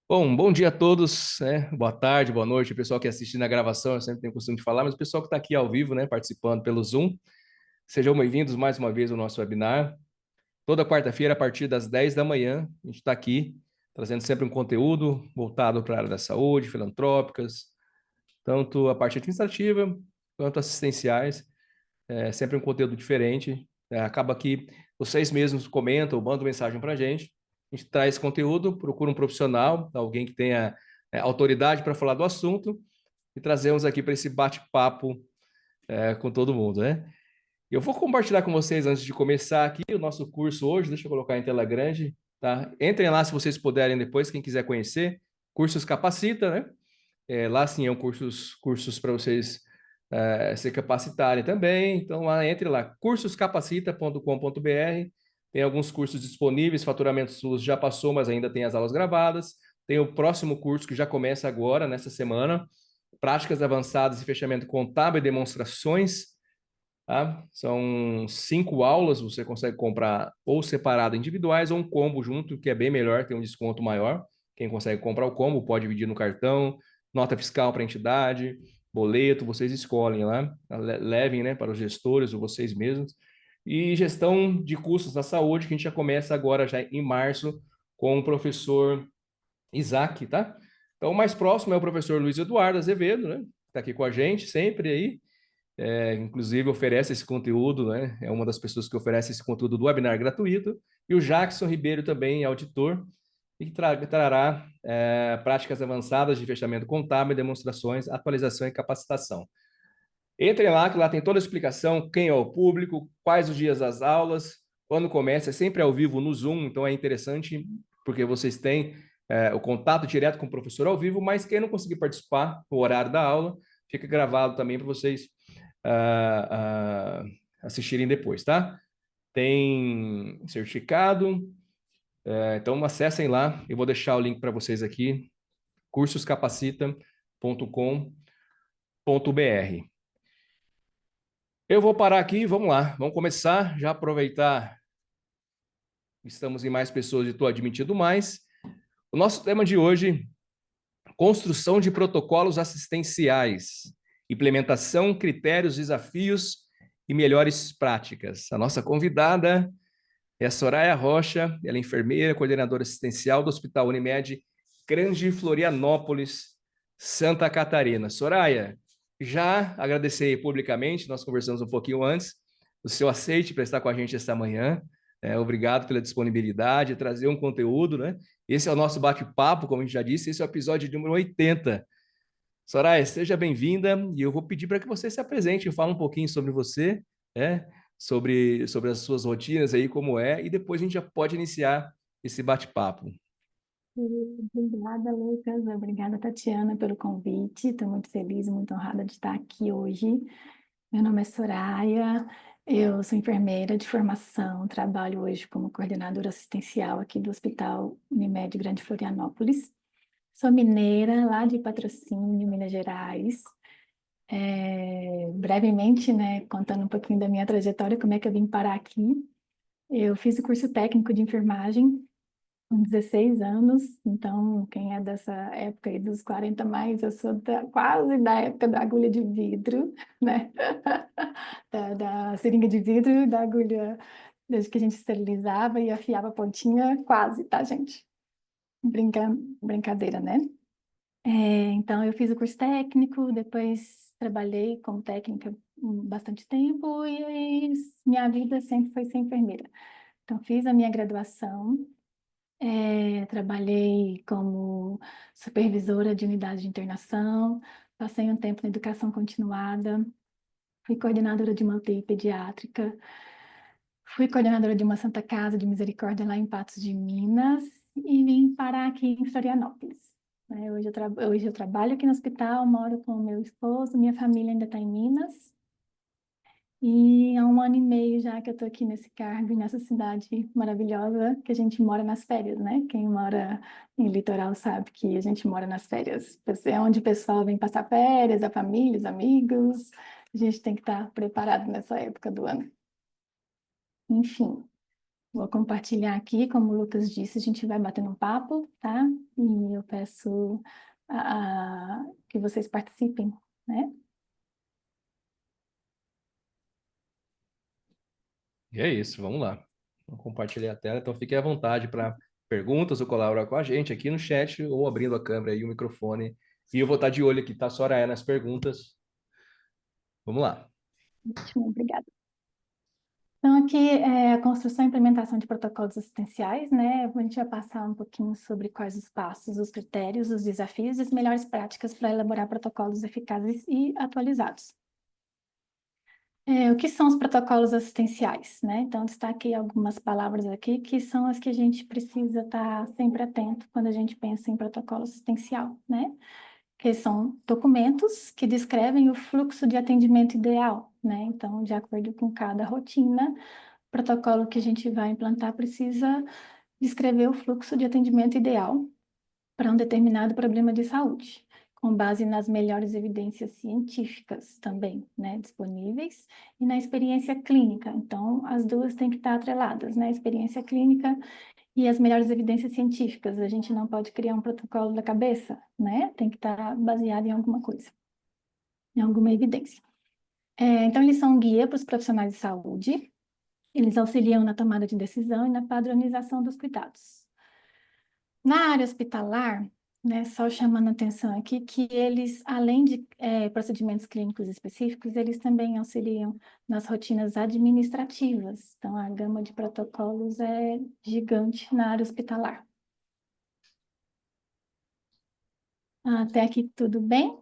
Bom dia a todos, né? Boa tarde, boa noite, o pessoal que assiste na gravação, eu sempre tenho o costume de falar, mas o pessoal que está aqui ao vivo, né, participando pelo Zoom, sejam bem-vindos mais uma vez ao nosso webinar. Toda quarta-feira, a partir das 10 da manhã, a gente está aqui trazendo sempre um conteúdo voltado para a área da saúde, filantrópicas, tanto a parte administrativa quanto assistenciais, sempre um conteúdo diferente. Acaba que vocês mesmos comentam, mandam mensagem para a gente traz conteúdo, procura um profissional, alguém que tenha autoridade para falar do assunto e trazemos aqui para esse bate-papo com todo mundo, né? Eu vou compartilhar com vocês, antes de começar aqui, o nosso curso hoje, deixa eu colocar em tela grande, tá? Entrem lá se vocês puderem depois, quem quiser conhecer, Cursos Capacita, né? Lá sim é um cursos para vocês se capacitarem também. Então lá entre lá, cursoscapacita.com.br. Tem alguns cursos disponíveis, Faturamento SUS já passou, mas ainda tem as aulas gravadas. Tem o próximo curso que já começa agora, nessa semana, Práticas Avançadas e Fechamento Contábil e Demonstrações. Tá? São 5 aulas, você consegue comprar ou separado individuais ou um combo junto, que é bem melhor, tem um desconto maior. Quem consegue comprar o combo pode dividir no cartão, nota fiscal para a entidade, boleto, vocês escolhem lá, levem, né, para os gestores ou vocês mesmos. E gestão de custos da saúde, que a gente já começa agora, já em março, com o professor Isaac, tá? Então, o mais próximo é o professor Luiz Eduardo Azevedo, né? Está aqui com a gente sempre aí. Inclusive oferece esse conteúdo, né? É uma das pessoas que oferece esse conteúdo do webinar gratuito. E o Jackson Ribeiro também é auditor e que trará práticas avançadas de fechamento contábil, demonstrações, atualização e capacitação. Entrem lá, que lá tem toda a explicação, quem é o público, quais os dias das aulas, quando começa, é sempre ao vivo no Zoom, então é interessante porque vocês têm o contato direto com o professor ao vivo, mas quem não conseguir participar no horário da aula, fica gravado também para vocês assistirem depois, tá? Tem certificado, então acessem lá, eu vou deixar o link para vocês aqui, cursoscapacita.com.br. Eu vou parar aqui, vamos lá, vamos começar, já aproveitar, estamos em mais pessoas e estou admitindo mais. O nosso tema de hoje, construção de protocolos assistenciais, implementação, critérios, desafios e melhores práticas. A nossa convidada é a Soraya Rocha, ela é enfermeira, coordenadora assistencial do Hospital Unimed Grande Florianópolis, Santa Catarina. Soraya, já agradecer publicamente, nós conversamos um pouquinho antes, o seu aceite para estar com a gente esta manhã. Obrigado pela disponibilidade, trazer um conteúdo, né? Esse é o nosso bate-papo, como a gente já disse, esse é o episódio número 80. Soraya, seja bem-vinda e eu vou pedir para que você se apresente, fale um pouquinho sobre você, né? Sobre as suas rotinas aí, como é, e depois a gente já pode iniciar esse bate-papo. Obrigada, Lucas. Obrigada, Tatiana, pelo convite. Estou muito feliz, muito honrada de estar aqui hoje. Meu nome é Soraya, eu sou enfermeira de formação, trabalho hoje como coordenadora assistencial aqui do Hospital Unimed Grande Florianópolis. Sou mineira, lá de Patrocínio, Minas Gerais. Brevemente, né, contando um pouquinho da minha trajetória, como é que eu vim parar aqui. Eu fiz o curso técnico de enfermagem com 16 anos, então quem é dessa época aí dos 40 mais, eu sou quase da época da agulha de vidro, né? Da seringa de vidro e da agulha, desde que a gente esterilizava e afiava a pontinha, quase, tá, gente? Brincadeira, né? Então eu fiz o curso técnico, depois trabalhei como técnica bastante tempo e aí minha vida sempre foi ser enfermeira. Então fiz a minha graduação. Trabalhei como supervisora de unidade de internação, passei um tempo na educação continuada, fui coordenadora de uma UTI pediátrica, fui coordenadora de uma Santa Casa de Misericórdia lá em Patos de Minas e vim parar aqui em Florianópolis. Hoje eu trabalho aqui no hospital, moro com o meu esposo, minha família ainda está em Minas. E há um ano e meio já que eu estou aqui nesse cargo, e nessa cidade maravilhosa, que a gente mora nas férias, né? Quem mora em litoral sabe que a gente mora nas férias. É onde o pessoal vem passar férias, a família, os amigos. A gente tem que estar preparado nessa época do ano. Enfim. Vou compartilhar aqui, como o Lucas disse, a gente vai batendo um papo, tá? E eu peço que vocês participem, né? E é isso, vamos lá. Vou compartilhar a tela, então fique à vontade para perguntas ou colaborar com a gente aqui no chat ou abrindo a câmera e o microfone. E eu vou estar de olho aqui, tá, Soraya, nas perguntas. Vamos lá. Ótimo, obrigada. Então, aqui é a construção e implementação de protocolos assistenciais, né? A gente vai passar um pouquinho sobre quais os passos, os critérios, os desafios e as melhores práticas para elaborar protocolos eficazes e atualizados. O que são os protocolos assistenciais, né? Então, destaquei algumas palavras aqui que são as que a gente precisa estar sempre atento quando a gente pensa em protocolo assistencial, né? Que são documentos que descrevem o fluxo de atendimento ideal, né? Então, de acordo com cada rotina, o protocolo que a gente vai implantar precisa descrever o fluxo de atendimento ideal para um determinado problema de saúde, com base nas melhores evidências científicas também, né, disponíveis, e na experiência clínica. Então, as duas têm que estar atreladas, né, a experiência clínica e as melhores evidências científicas. A gente não pode criar um protocolo da cabeça, né, tem que estar baseado em alguma coisa, em alguma evidência. Então, eles são um guia para os profissionais de saúde, eles auxiliam na tomada de decisão e na padronização dos cuidados. Na área hospitalar, né, só chamando a atenção aqui que eles, além de procedimentos clínicos específicos, eles também auxiliam nas rotinas administrativas. Então, a gama de protocolos é gigante na área hospitalar. Até aqui tudo bem?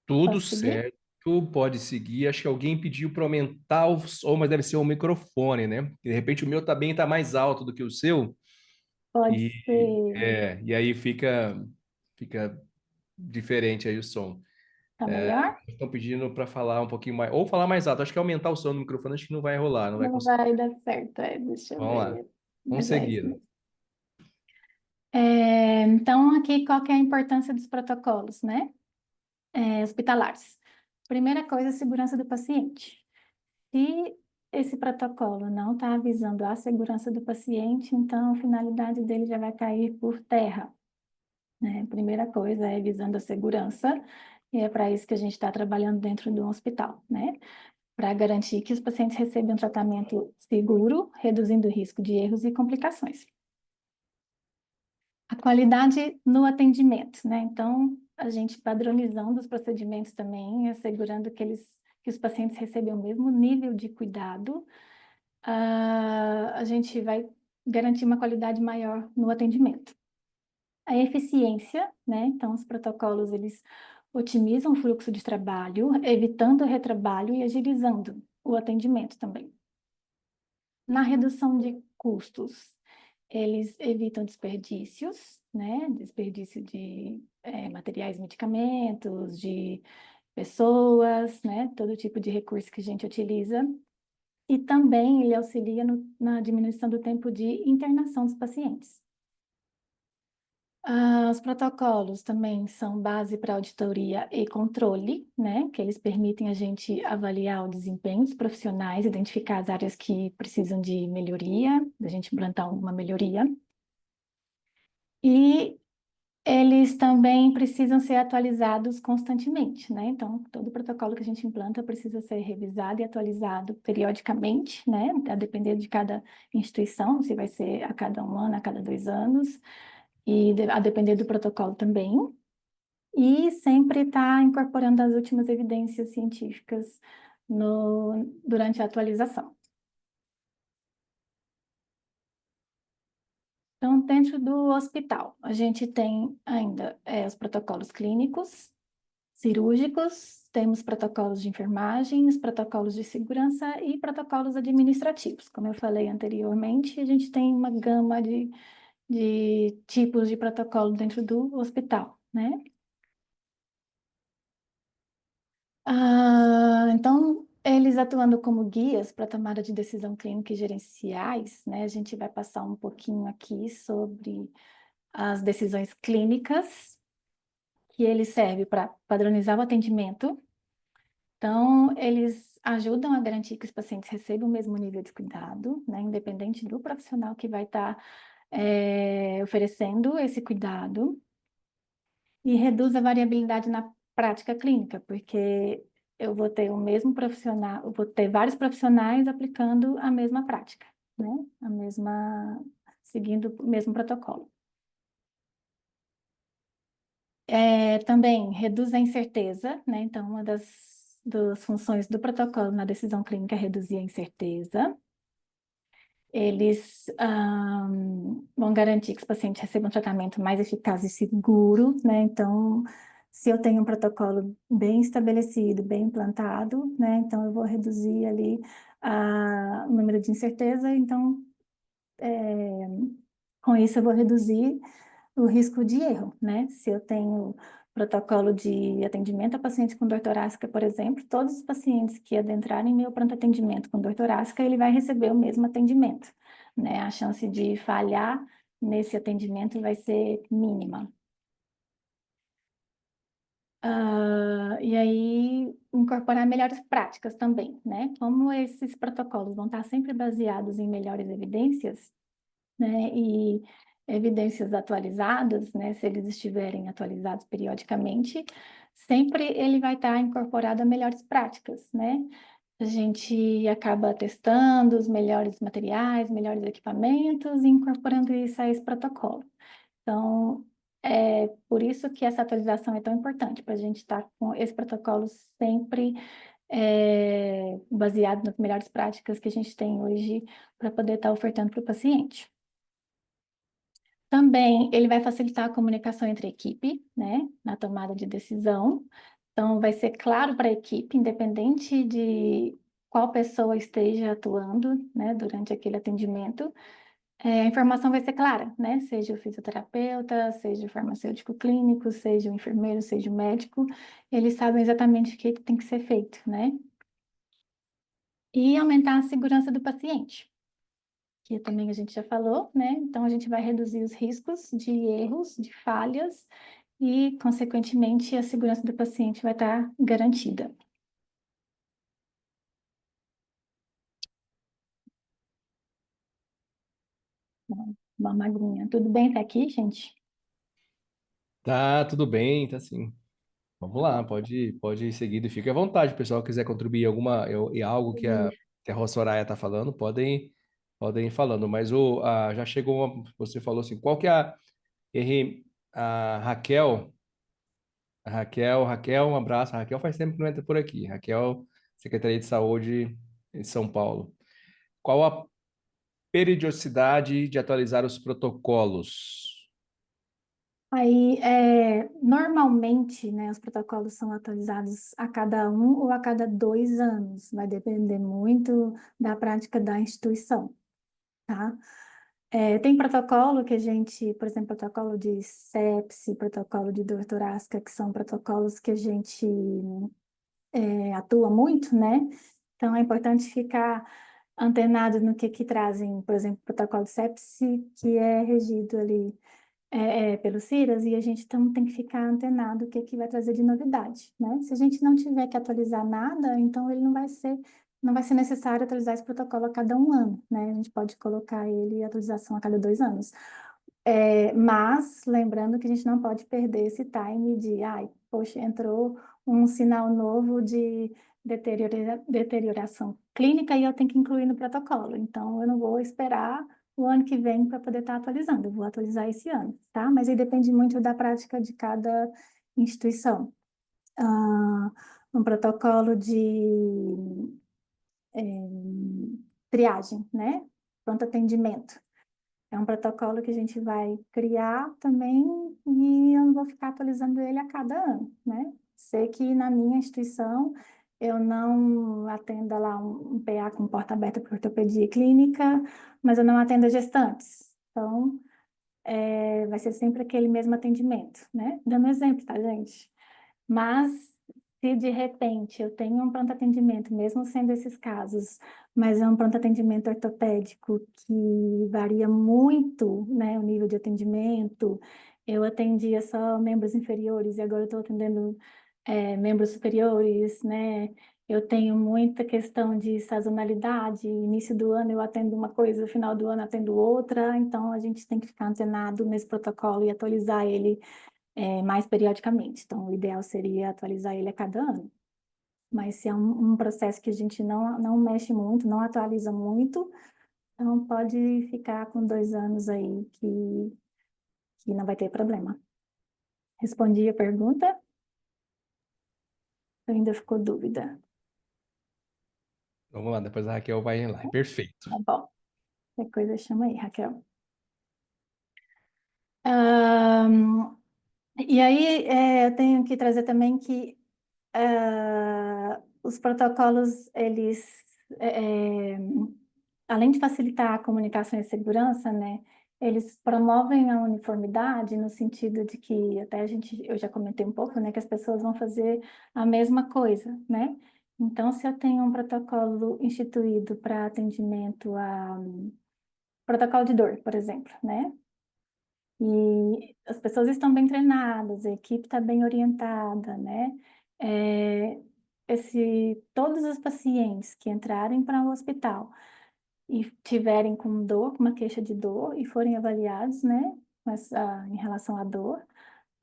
Tudo Posso seguir? certo, pode seguir. Acho que alguém pediu para aumentar o som, mas deve ser o microfone, né? De repente o meu também está mais alto do que o seu. Pode E, ser. e aí fica diferente aí o som. Tá melhor? Estão pedindo para falar um pouquinho mais, ou falar mais alto. Acho que aumentar o som do microfone acho que não vai rolar, não vai Não conseguir. vai dar certo, deixa eu Vamos lá, ver. vamos Mas é isso seguir. mesmo. Então, aqui, qual que é a importância dos protocolos, né? Hospitalares. Primeira coisa, a segurança do paciente. Se esse protocolo não está avisando a segurança do paciente, então a finalidade dele já vai cair por terra, né? Primeira coisa é visando a segurança, e é para isso que a gente está trabalhando dentro do hospital, né? Para garantir que os pacientes recebam um tratamento seguro, reduzindo o risco de erros e complicações. A qualidade no atendimento, né? Então, a gente padronizando os procedimentos também, assegurando que os pacientes recebam o mesmo nível de cuidado, a gente vai garantir uma qualidade maior no atendimento. A eficiência, né? Então, os protocolos, eles otimizam o fluxo de trabalho, evitando o retrabalho e agilizando o atendimento também. Na redução de custos, eles evitam desperdícios, né? Desperdício de materiais, medicamentos, de pessoas, né? Todo tipo de recurso que a gente utiliza. E também ele auxilia na diminuição do tempo de internação dos pacientes. Os protocolos também são base para auditoria e controle, né? Que eles permitem a gente avaliar o desempenho dos profissionais, identificar as áreas que precisam de melhoria, da gente implantar alguma melhoria. E eles também precisam ser atualizados constantemente, né? Então, todo protocolo que a gente implanta precisa ser revisado e atualizado periodicamente, né? A depender de cada instituição, se vai ser a cada 1 ano, a cada 2 anos, e a depender do protocolo também. E sempre está incorporando as últimas evidências científicas durante a atualização. Então, dentro do hospital, a gente tem ainda os protocolos clínicos, cirúrgicos, temos protocolos de enfermagem, os protocolos de segurança e protocolos administrativos. Como eu falei anteriormente, a gente tem uma gama de tipos de protocolo dentro do hospital, né? Então, eles atuando como guias para tomada de decisão clínica e gerenciais, né? A gente vai passar um pouquinho aqui sobre as decisões clínicas, que ele serve para padronizar o atendimento, Então, eles ajudam a garantir que os pacientes recebam o mesmo nível de cuidado, né, independente do profissional que vai estar oferecendo esse cuidado, e reduz a variabilidade na prática clínica, porque eu vou ter o mesmo profissional, eu vou ter vários profissionais aplicando a mesma prática, né, seguindo o mesmo protocolo. Também reduz a incerteza, né? Então, uma das funções do protocolo na decisão clínica é reduzir a incerteza. Eles vão garantir que os pacientes recebam um tratamento mais eficaz e seguro, né? Então, se eu tenho um protocolo bem estabelecido, bem implantado, né? Então, eu vou reduzir ali o número de incerteza. Então, com isso, eu vou reduzir o risco de erro, né? Se eu tenho protocolo de atendimento a pacientes com dor torácica, por exemplo, todos os pacientes que adentrarem meu pronto atendimento com dor torácica, ele vai receber o mesmo atendimento, né? A chance de falhar nesse atendimento vai ser mínima. E aí, incorporar melhores práticas também, né? Como esses protocolos vão estar sempre baseados em melhores evidências, né? E evidências atualizadas, né? Se eles estiverem atualizados periodicamente, sempre ele vai estar incorporado a melhores práticas, né? A gente acaba testando os melhores materiais, melhores equipamentos e incorporando isso a esse protocolo. Então, é por isso que essa atualização é tão importante, para a gente estar com esse protocolo sempre baseado nas melhores práticas que a gente tem hoje para poder estar ofertando para o paciente. Também ele vai facilitar a comunicação entre a equipe, né, na tomada de decisão. Então, vai ser claro para a equipe, independente de qual pessoa esteja atuando, né, durante aquele atendimento, a informação vai ser clara, né, seja o fisioterapeuta, seja o farmacêutico clínico, seja o enfermeiro, seja o médico, eles sabem exatamente o que tem que ser feito, né? E aumentar a segurança do paciente, que também a gente já falou, né? Então, a gente vai reduzir os riscos de erros, de falhas, e, consequentemente, a segurança do paciente vai estar garantida. Uma magrinha. Tudo bem até aqui, gente? Tá, tudo bem, tá sim. Vamos lá, pode ir seguindo e fique à vontade. O pessoal quiser contribuir em algo que a Soraya está falando, podem ir falando. Mas já chegou você falou assim, qual que é a Raquel? Raquel, um abraço. A Raquel faz tempo que não entra por aqui. Raquel, Secretaria de Saúde em São Paulo. Qual a periodicidade de atualizar os protocolos? Aí, normalmente, né, os protocolos são atualizados a cada 1 ou a cada 2 anos, vai depender muito da prática da instituição, tá? Tem protocolo que a gente, por exemplo, protocolo de sepse, protocolo de dor torácica, que são protocolos que a gente atua muito, né? Então, é importante ficar antenado no que trazem, por exemplo, protocolo de sepse, que é regido ali pelo CIRAS, e a gente então tem que ficar antenado o que vai trazer de novidade, né? Se a gente não tiver que atualizar nada, então ele não vai ser necessário atualizar esse protocolo a cada 1 ano, né? A gente pode colocar ele em atualização a cada 2 anos. Mas lembrando que a gente não pode perder esse time de, ai, poxa, entrou um sinal novo de deterioração clínica e eu tenho que incluir no protocolo. Então, eu não vou esperar o ano que vem para poder estar atualizando, eu vou atualizar esse ano, tá? Mas aí depende muito da prática de cada instituição. Um protocolo de triagem, né? Pronto atendimento. É um protocolo que a gente vai criar também e eu não vou ficar atualizando ele a cada ano, né? Sei que na minha instituição eu não atenda lá um PA com porta aberta para ortopedia clínica, mas eu não atendo gestantes. Então, vai ser sempre aquele mesmo atendimento, né? Dando exemplo, tá, gente? Mas se de repente eu tenho um pronto atendimento, mesmo sendo esses casos, mas é um pronto atendimento ortopédico que varia muito, né, o nível de atendimento. Eu atendia só membros inferiores e agora eu estou atendendo membros superiores, né? Eu tenho muita questão de sazonalidade, início do ano eu atendo uma coisa, final do ano atendo outra, então a gente tem que ficar antenado nesse protocolo e atualizar ele mais periodicamente. Então, o ideal seria atualizar ele a cada ano. Mas se é um processo que a gente não mexe muito, não atualiza muito, então pode ficar com 2 anos aí que não vai ter problema. Respondi a pergunta? Ainda ficou dúvida? Vamos lá, depois a Raquel vai lá. Perfeito. Tá bom. Qualquer coisa chama aí, Raquel. Ahn, e aí, eu tenho que trazer também que os protocolos, eles, é, é, além de facilitar a comunicação e a segurança, né, eles promovem a uniformidade no sentido de que, até eu já comentei um pouco, né, que as pessoas vão fazer a mesma coisa, né? Então, se eu tenho um protocolo instituído para atendimento a protocolo de dor, por exemplo, né? E as pessoas estão bem treinadas, a equipe está bem orientada, né? Todos os pacientes que entrarem para o hospital e tiverem com dor, com uma queixa de dor e forem avaliados, né, em relação à dor,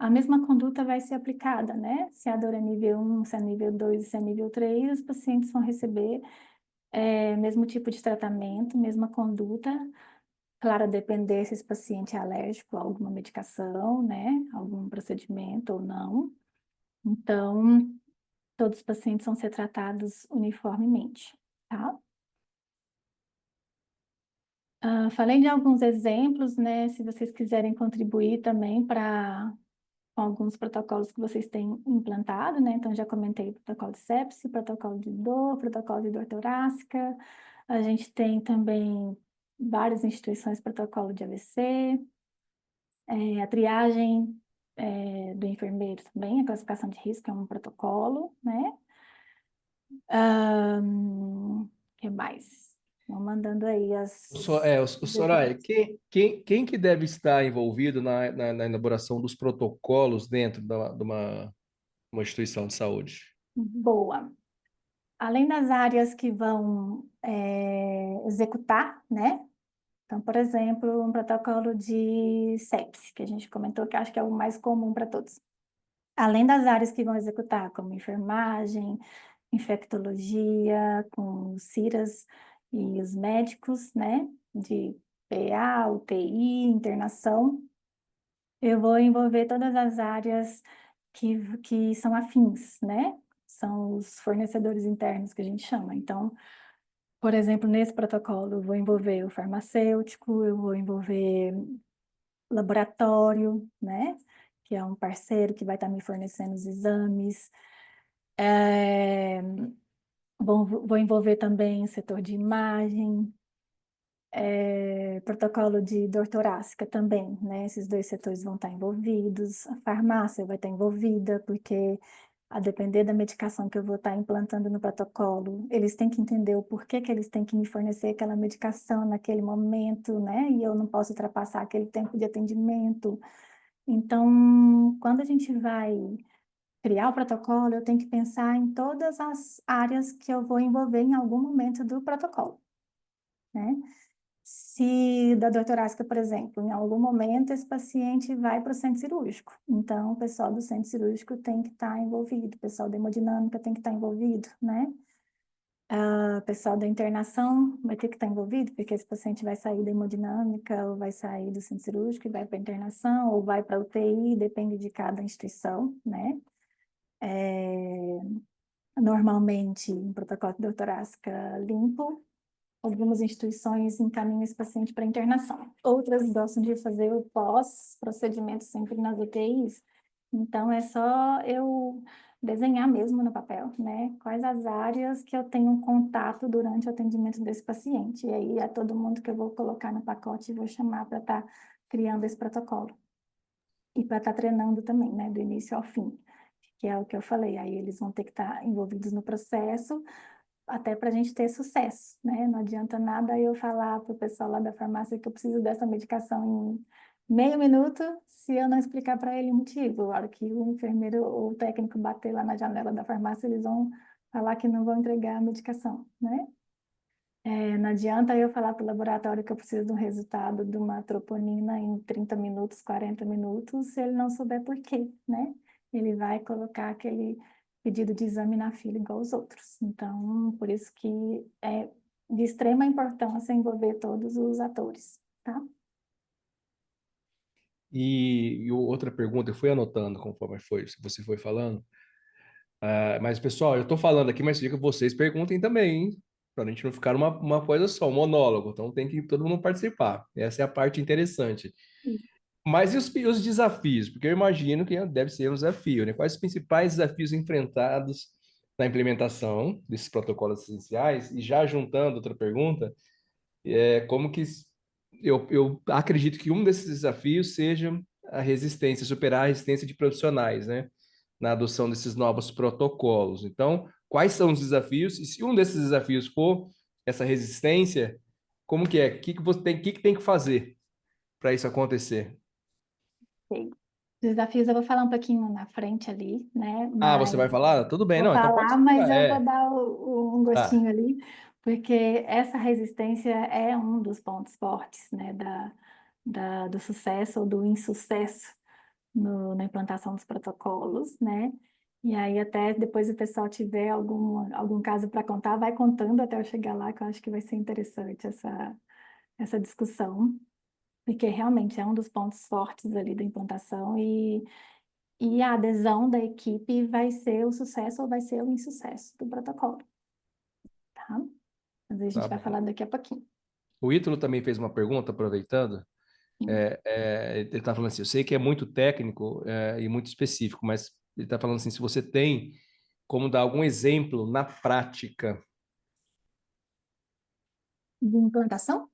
a mesma conduta vai ser aplicada, né? Se a dor é nível 1, se é nível 2, se é nível 3, os pacientes vão receber mesmo tipo de tratamento, mesma conduta. Claro, a depender se esse paciente é alérgico a alguma medicação, né? Algum procedimento ou não. Então, todos os pacientes vão ser tratados uniformemente, tá? Falei de alguns exemplos, né? Se vocês quiserem contribuir também para alguns protocolos que vocês têm implantado, né? Então, já comentei o protocolo de sepse, protocolo de dor, protocolo de dor torácica. A gente tem também várias instituições, protocolo de AVC, a triagem do enfermeiro também, a classificação de risco é um protocolo, né? Que mais? Vão mandando aí O os Soraya, exemplos. quem que deve estar envolvido na elaboração dos protocolos dentro de uma instituição de saúde? Boa. Além das áreas que vão executar, né? Então, por exemplo, um protocolo de sepse, que a gente comentou, que acho que é o mais comum para todos. Além das áreas que vão executar, como enfermagem, infectologia, com os CIRAS e os médicos, né? De PA, UTI, internação, eu vou envolver todas as áreas que são afins, né? São os fornecedores internos que a gente chama. Então, por exemplo, nesse protocolo, eu vou envolver o farmacêutico, eu vou envolver laboratório, né? Que é um parceiro que vai estar me fornecendo os exames. Vou envolver também o setor de imagem, protocolo de dor torácica também, né? Esses dois setores vão estar envolvidos. A farmácia vai estar envolvida, porque a depender da medicação que eu vou estar implantando no protocolo, eles têm que entender o porquê que eles têm que me fornecer aquela medicação naquele momento, né? E eu não posso ultrapassar aquele tempo de atendimento. Então, quando a gente vai criar o protocolo, eu tenho que pensar em todas as áreas que eu vou envolver em algum momento do protocolo, né? Se da dor torácica, por exemplo, em algum momento esse paciente vai para o centro cirúrgico. Então, o pessoal do centro cirúrgico tem que estar envolvido, o pessoal da hemodinâmica tem que estar envolvido, né? O pessoal da internação vai ter que estar envolvido, porque esse paciente vai sair da hemodinâmica, ou vai sair do centro cirúrgico e vai para a internação, ou vai para a UTI, depende de cada instituição, né? Normalmente, um protocolo de dor torácica limpo, algumas instituições encaminham esse paciente para internação. Outras gostam de fazer o pós-procedimento sempre nas UTIs. Então, é só eu desenhar mesmo no papel, né? Quais as áreas que eu tenho contato durante o atendimento desse paciente. E aí, é todo mundo que eu vou colocar no pacote e vou chamar para estar criando esse protocolo. E para estar treinando também, né? Do início ao fim, que é o que eu falei. Aí, eles vão ter que estar envolvidos no processo, até para a gente ter sucesso, né? Não adianta nada eu falar para o pessoal lá da farmácia que eu preciso dessa medicação em meio minuto, se eu não explicar para ele o motivo. A hora que o enfermeiro ou o técnico bater lá na janela da farmácia, eles vão falar que não vou entregar a medicação, né? Não adianta eu falar para o laboratório que eu preciso de um resultado de uma troponina em 30 minutos, 40 minutos, se ele não souber por quê, né? Ele vai colocar aquele pedido de exame na fila igual os outros. Então, por isso que é de extrema importância envolver todos os atores, tá? E outra pergunta, eu fui anotando conforme você foi falando. Mas, pessoal, eu estou falando aqui, mas fica que vocês perguntem também, hein? Para a gente não ficar uma coisa só, um monólogo. Então tem que todo mundo participar. Essa é a parte interessante. Mas e os desafios? Porque eu imagino que deve ser um desafio, né? Quais os principais desafios enfrentados na implementação desses protocolos essenciais? E já juntando outra pergunta, como que eu acredito que um desses desafios seja a resistência, superar a resistência de profissionais, né? Na adoção desses novos protocolos. Então, quais são os desafios? E se um desses desafios for essa resistência, como que é? O que que tem que fazer para isso acontecer? Ok. Desafios eu vou falar um pouquinho na frente ali, né? Ah, você Mas vai falar? Tudo bem, vou não, então pode falar, mas segurar. eu vou dar um Tá. gostinho ali, porque essa resistência é um dos pontos fortes, né, do sucesso ou do insucesso na implantação dos protocolos, né? E aí até depois o pessoal tiver algum caso para contar, vai contando até eu chegar lá, que eu acho que vai ser interessante essa discussão, porque realmente é um dos pontos fortes ali da implantação e a adesão da equipe vai ser o sucesso ou vai ser o insucesso do protocolo, tá? Mas a Tá gente vai bom. falar daqui a pouquinho. O Ítalo também fez uma pergunta, aproveitando. Ele está falando assim: eu sei que é muito técnico, e muito específico, mas ele está falando assim: se você tem como dar algum exemplo na prática. De implantação?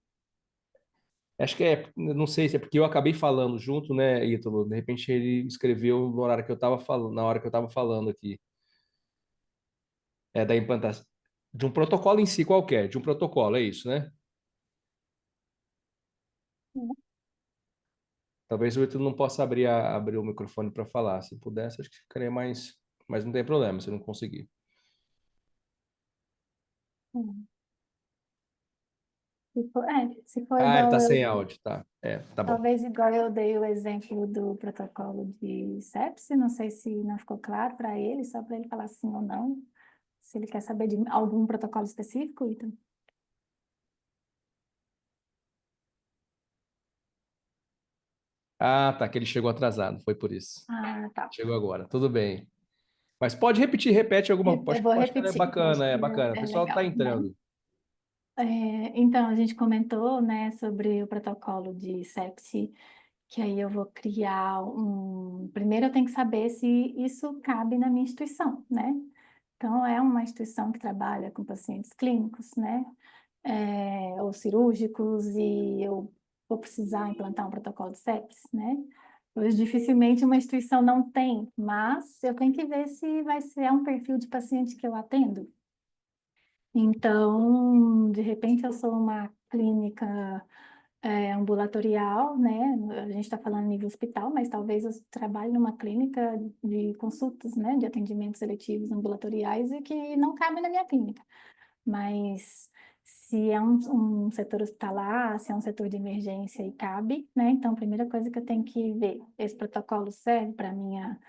Acho que não sei se é porque eu acabei falando junto, né, Ítalo? De repente ele escreveu no horário que eu estava falando, na hora que eu estava falando aqui, da implantação, de um protocolo em si qualquer, de um protocolo, é isso, né? Talvez o Ítalo não possa abrir o microfone para falar. Se pudesse, acho que ficaria mais. Mas não tem problema se não conseguir. Hum. Se for Ah, ele igual está sem eu, áudio, tá. Tá bom. talvez igual eu dei o exemplo do protocolo de sepse, não sei se não ficou claro para ele, só para ele falar sim ou não, se ele quer saber de algum protocolo específico, então. Ah, tá, que ele chegou atrasado, foi por isso. Ah, tá. Chegou agora, tudo bem. Mas pode repetir, repete alguma. Eu Acho, vou acho que é repetir, eu acho bacana, que é bacana. O é pessoal está legal, né? entrando. Então, a gente comentou, né, sobre o protocolo de sepse, que aí eu vou criar um. Primeiro, eu tenho que saber se isso cabe na minha instituição, né? Então, é uma instituição que trabalha com pacientes clínicos, né? Ou cirúrgicos, e eu vou precisar implantar um protocolo de sepse, né? Hoje, dificilmente uma instituição não tem, mas eu tenho que ver se vai ser um perfil de paciente que eu atendo. Então, de repente, eu sou uma clínica ambulatorial, né? A gente está falando nível hospital, mas talvez eu trabalhe numa clínica de consultas, né? De atendimentos seletivos ambulatoriais e que não cabe na minha clínica. Mas se é um setor hospitalar, se é um setor de emergência e cabe, né? Então, a primeira coisa que eu tenho que ver, esse protocolo serve para minha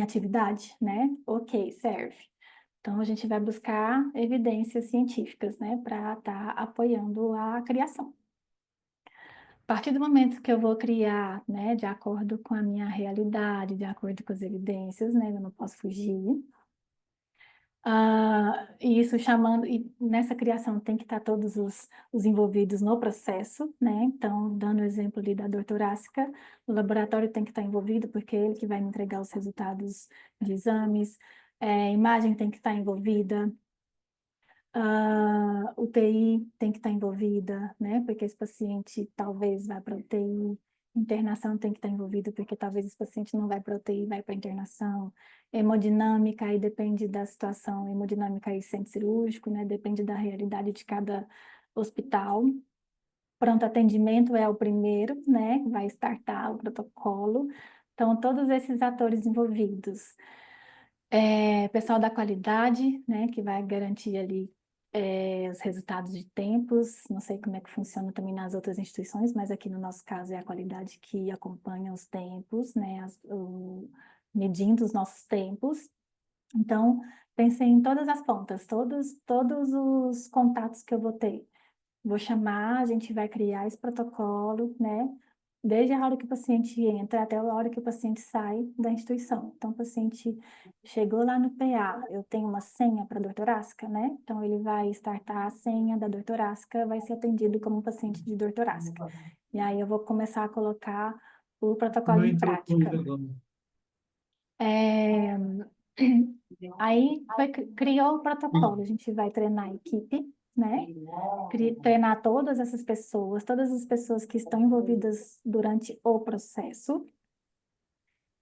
atividade, né? Ok, serve. Então, a gente vai buscar evidências científicas, né, para estar apoiando a criação. A partir do momento que eu vou criar, né, de acordo com a minha realidade, de acordo com as evidências, né, eu não posso fugir. E isso chamando, e nessa criação tem que estar todos os envolvidos no processo, né? Então, dando o exemplo ali da dor torácica, o laboratório tem que estar envolvido, porque é ele que vai me entregar os resultados de exames, imagem tem que estar envolvida, a UTI tem que estar envolvida, né? Porque esse paciente talvez vá para UTI, internação tem que estar envolvida, porque talvez esse paciente não vai para UTI, vai para internação. Hemodinâmica, aí depende da situação, hemodinâmica e centro cirúrgico, né? Depende da realidade de cada hospital. Pronto atendimento é o primeiro, né? Vai startar o protocolo. Então, todos esses atores envolvidos. Pessoal da qualidade, né, que vai garantir ali os resultados de tempos. Não sei como é que funciona também nas outras instituições, mas aqui no nosso caso é a qualidade que acompanha os tempos, né, medindo os nossos tempos. Então, pensei em todas as pontas, todos os contatos que eu vou ter. Vou chamar, a gente vai criar esse protocolo, né? Desde a hora que o paciente entra até a hora que o paciente sai da instituição. Então, o paciente chegou lá no PA, eu tenho uma senha para dor torácica, né? Então, ele vai startar a senha da dor torácica, vai ser atendido como paciente de dor torácica. E aí, eu vou começar a colocar o protocolo em prática. É, Aí criou o protocolo, a gente vai treinar a equipe, né? Treinar todas as pessoas que estão envolvidas durante o processo,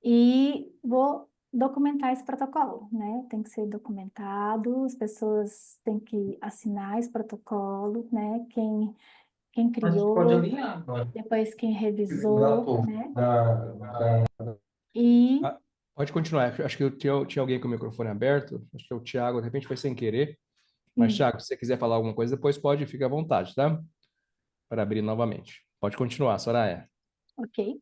e vou documentar esse protocolo, né? Tem que ser documentado, as pessoas têm que assinar esse protocolo, né? Quem A gente pode criou, alinhar agora. depois quem Da revisou, torre, né? da... E Ah, pode continuar. Acho que eu tinha alguém com o microfone aberto. Acho que é o Thiago, de repente foi sem querer. Mas, sim, Thiago, se você quiser falar alguma coisa, depois pode, fica à vontade, tá? Para abrir novamente. Pode continuar, Soraya. ok.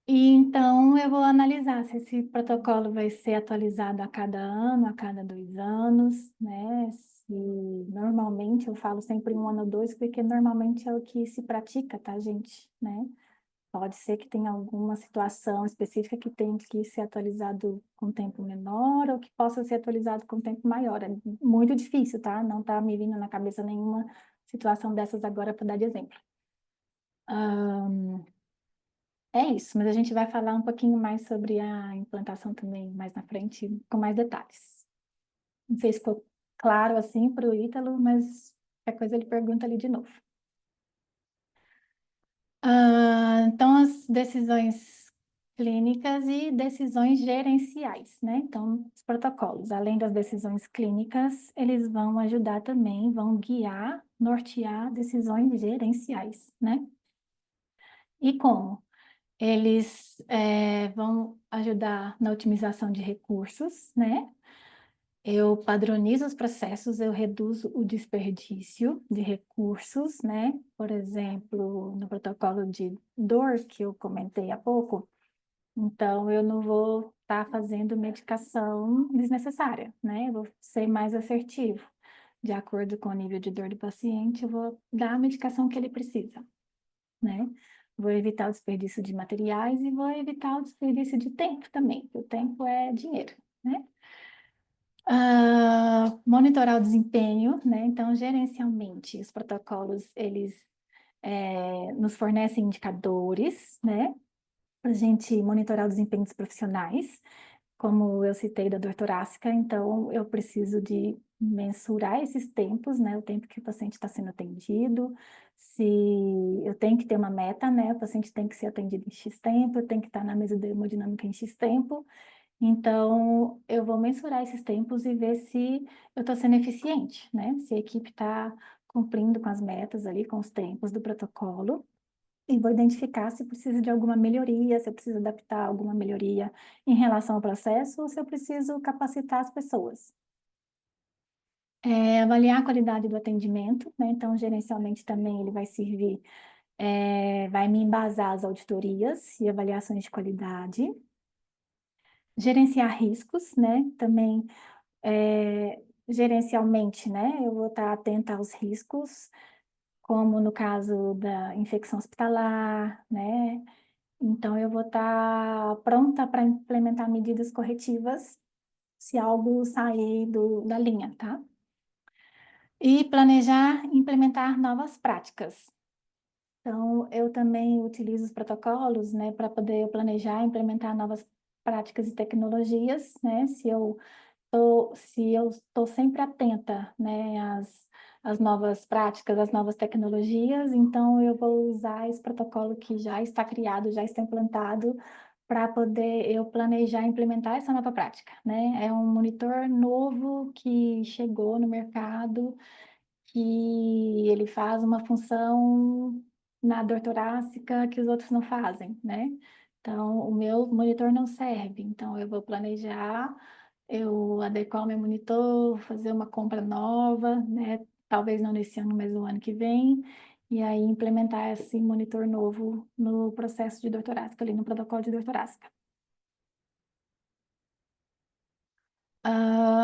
E então eu vou analisar se esse protocolo vai ser atualizado a cada ano, a cada 2 anos, né? Se normalmente eu falo sempre 1 ano ou 2, porque normalmente é o que se pratica, tá, gente? Né? Pode ser que tenha alguma situação específica que tenha que ser atualizado com tempo menor ou que possa ser atualizado com tempo maior. É muito difícil, tá? Não tá me vindo na cabeça nenhuma situação dessas agora para dar de exemplo. É isso, mas a gente vai falar um pouquinho mais sobre a implantação também mais na frente, com mais detalhes. Não sei se ficou claro assim para o Ítalo, mas qualquer coisa ele pergunta ali de novo. Então, as decisões clínicas e decisões gerenciais, né? Então, os protocolos, além das decisões clínicas, eles vão ajudar também, vão guiar, nortear decisões gerenciais, né? E como? Eles vão ajudar na otimização de recursos, né? Eu padronizo os processos, eu reduzo o desperdício de recursos, né? Por exemplo, no protocolo de dor que eu comentei há pouco, então eu não vou estar fazendo medicação desnecessária, né? Eu vou ser mais assertivo. De acordo com o nível de dor do paciente, eu vou dar a medicação que ele precisa, né? Vou evitar o desperdício de materiais e vou evitar o desperdício de tempo também, porque o tempo é dinheiro, né? Monitorar o desempenho, né? Então, gerencialmente, os protocolos, eles nos fornecem indicadores, né? Para a gente monitorar o desempenho dos profissionais, como eu citei da dor torácica, então eu preciso de mensurar esses tempos, né? O tempo que o paciente está sendo atendido, se eu tenho que ter uma meta, né? O paciente tem que ser atendido em X tempo, eu tenho que estar na mesa de hemodinâmica em X tempo. Então, eu vou mensurar esses tempos e ver se eu estou sendo eficiente, né? Se a equipe está cumprindo com as metas ali, com os tempos do protocolo. E vou identificar se precisa de alguma melhoria, se eu preciso adaptar alguma melhoria em relação ao processo, ou se eu preciso capacitar as pessoas. Avaliar a qualidade do atendimento, né? Então, gerencialmente também ele vai servir, vai me embasar as auditorias e avaliações de qualidade. Gerenciar riscos, né? Também, gerencialmente, né? Eu vou estar atenta aos riscos, como no caso da infecção hospitalar, né? Então, eu vou estar pronta para implementar medidas corretivas se algo sair da linha, tá? E planejar e implementar novas práticas. Então, eu também utilizo os protocolos, né, para poder planejar e implementar novas práticas e tecnologias, né? Se eu estou sempre atenta, né, às novas práticas, às novas tecnologias, então eu vou usar esse protocolo que já está criado, já está implantado, para poder eu planejar e implementar essa nova prática, né? É um monitor novo que chegou no mercado, que ele faz uma função na dor torácica que os outros não fazem, né? Então, o meu monitor não serve, então eu vou planejar eu adequar o meu monitor, fazer uma compra nova, né? Talvez não nesse ano, mas no ano que vem, e aí implementar esse monitor novo no processo de dor torácica, ali no protocolo de dor torácica.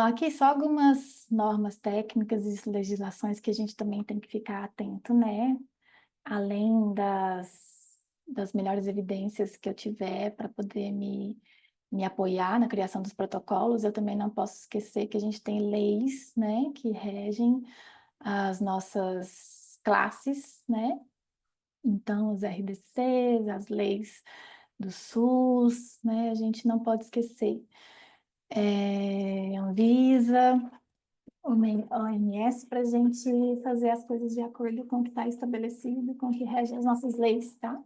Aqui só algumas normas técnicas e legislações que a gente também tem que ficar atento, né? Além das melhores evidências que eu tiver para poder me apoiar na criação dos protocolos, eu também não posso esquecer que a gente tem leis, né, que regem as nossas classes, né? Então, os RDCs, as leis do SUS, né? A gente não pode esquecer. Anvisa, OMS, para a gente fazer as coisas de acordo com o que está estabelecido, com o que rege as nossas leis, tá?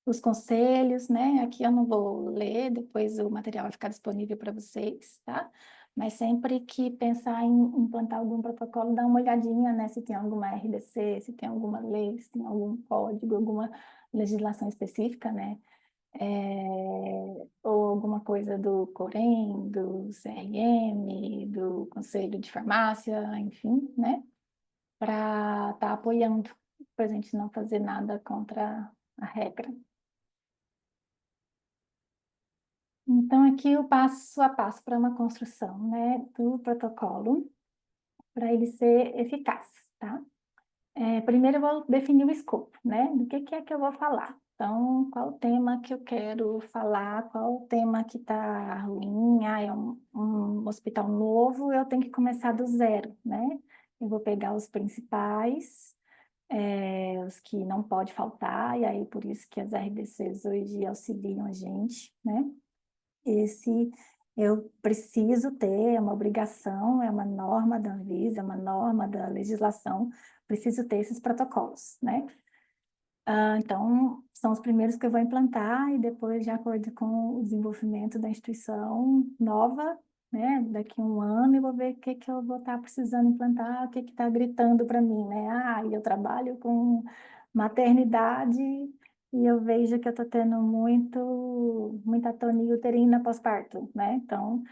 Os conselhos, né? Aqui eu não vou ler, depois o material vai ficar disponível para vocês, tá? Mas sempre que pensar em implantar algum protocolo, dá uma olhadinha, né? Se tem alguma RDC, se tem alguma lei, se tem algum código, alguma legislação específica, né? Ou alguma coisa do Corém, do CRM, do Conselho de Farmácia, enfim, né? Para estar apoiando, para a gente não fazer nada contra a regra. Então, aqui o passo a passo para uma construção, né, do protocolo, para ele ser eficaz, tá? Primeiro eu vou definir o escopo, né, do que é que eu vou falar. Então, qual o tema que eu quero falar, qual o tema que está ruim, é um hospital novo, eu tenho que começar do zero, né? Eu vou pegar os principais, os que não pode faltar, e aí por isso que as RDCs hoje auxiliam a gente, né? Esse eu preciso ter, é uma obrigação, é uma norma da Anvisa, é uma norma da legislação, preciso ter esses protocolos, né? Então, são os primeiros que eu vou implantar e depois, de acordo com o desenvolvimento da instituição nova, né? Daqui a um ano eu vou ver o que que eu vou estar precisando implantar, o que que está gritando para mim, né? Eu trabalho com maternidade e eu vejo que eu estou tendo muita atonia uterina pós-parto, né? Então,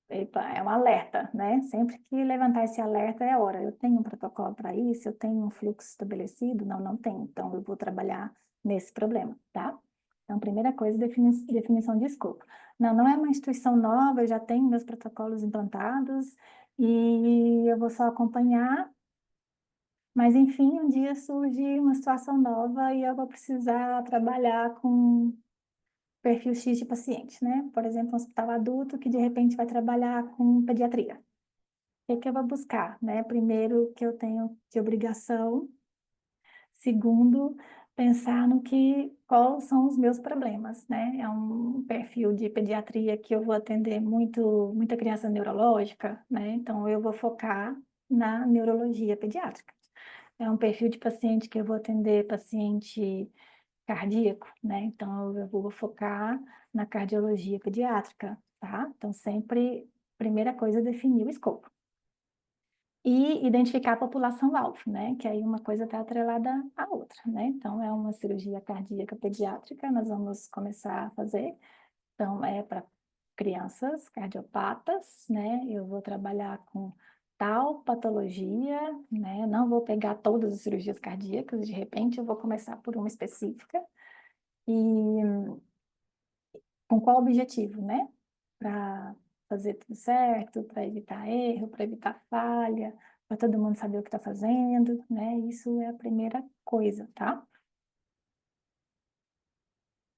epa, é um alerta, né? Sempre que levantar esse alerta é hora. Eu tenho um protocolo para isso? Eu tenho um fluxo estabelecido? Não, não tenho. Então, eu vou trabalhar nesse problema, tá? Então, primeira coisa, definição de escopo. Não, não é uma instituição nova, eu já tenho meus protocolos implantados e eu vou só acompanhar. Mas, enfim, um dia surge uma situação nova e eu vou precisar trabalhar com perfil X de paciente, né? Por exemplo, um hospital adulto que de repente vai trabalhar com pediatria. O que é que eu vou buscar, né? Primeiro, que eu tenho de obrigação. Segundo, pensar no quais são os meus problemas, né? É um perfil de pediatria que eu vou atender muita criança neurológica, né? Então, eu vou focar na neurologia pediátrica. É um perfil de paciente que eu vou atender paciente cardíaco, né? Então, eu vou focar na cardiologia pediátrica, tá? Então, sempre, primeira coisa, definir o escopo. E identificar a população-alvo, né? Que aí uma coisa está atrelada à outra, né? Então, é uma cirurgia cardíaca pediátrica, nós vamos começar a fazer. Então, é para crianças cardiopatas, né? Eu vou trabalhar com tal patologia, né? Não vou pegar todas as cirurgias cardíacas, de repente eu vou começar por uma específica. E com qual objetivo, né? Para fazer tudo certo, para evitar erro, para evitar falha, para todo mundo saber o que está fazendo, né? Isso é a primeira coisa, tá?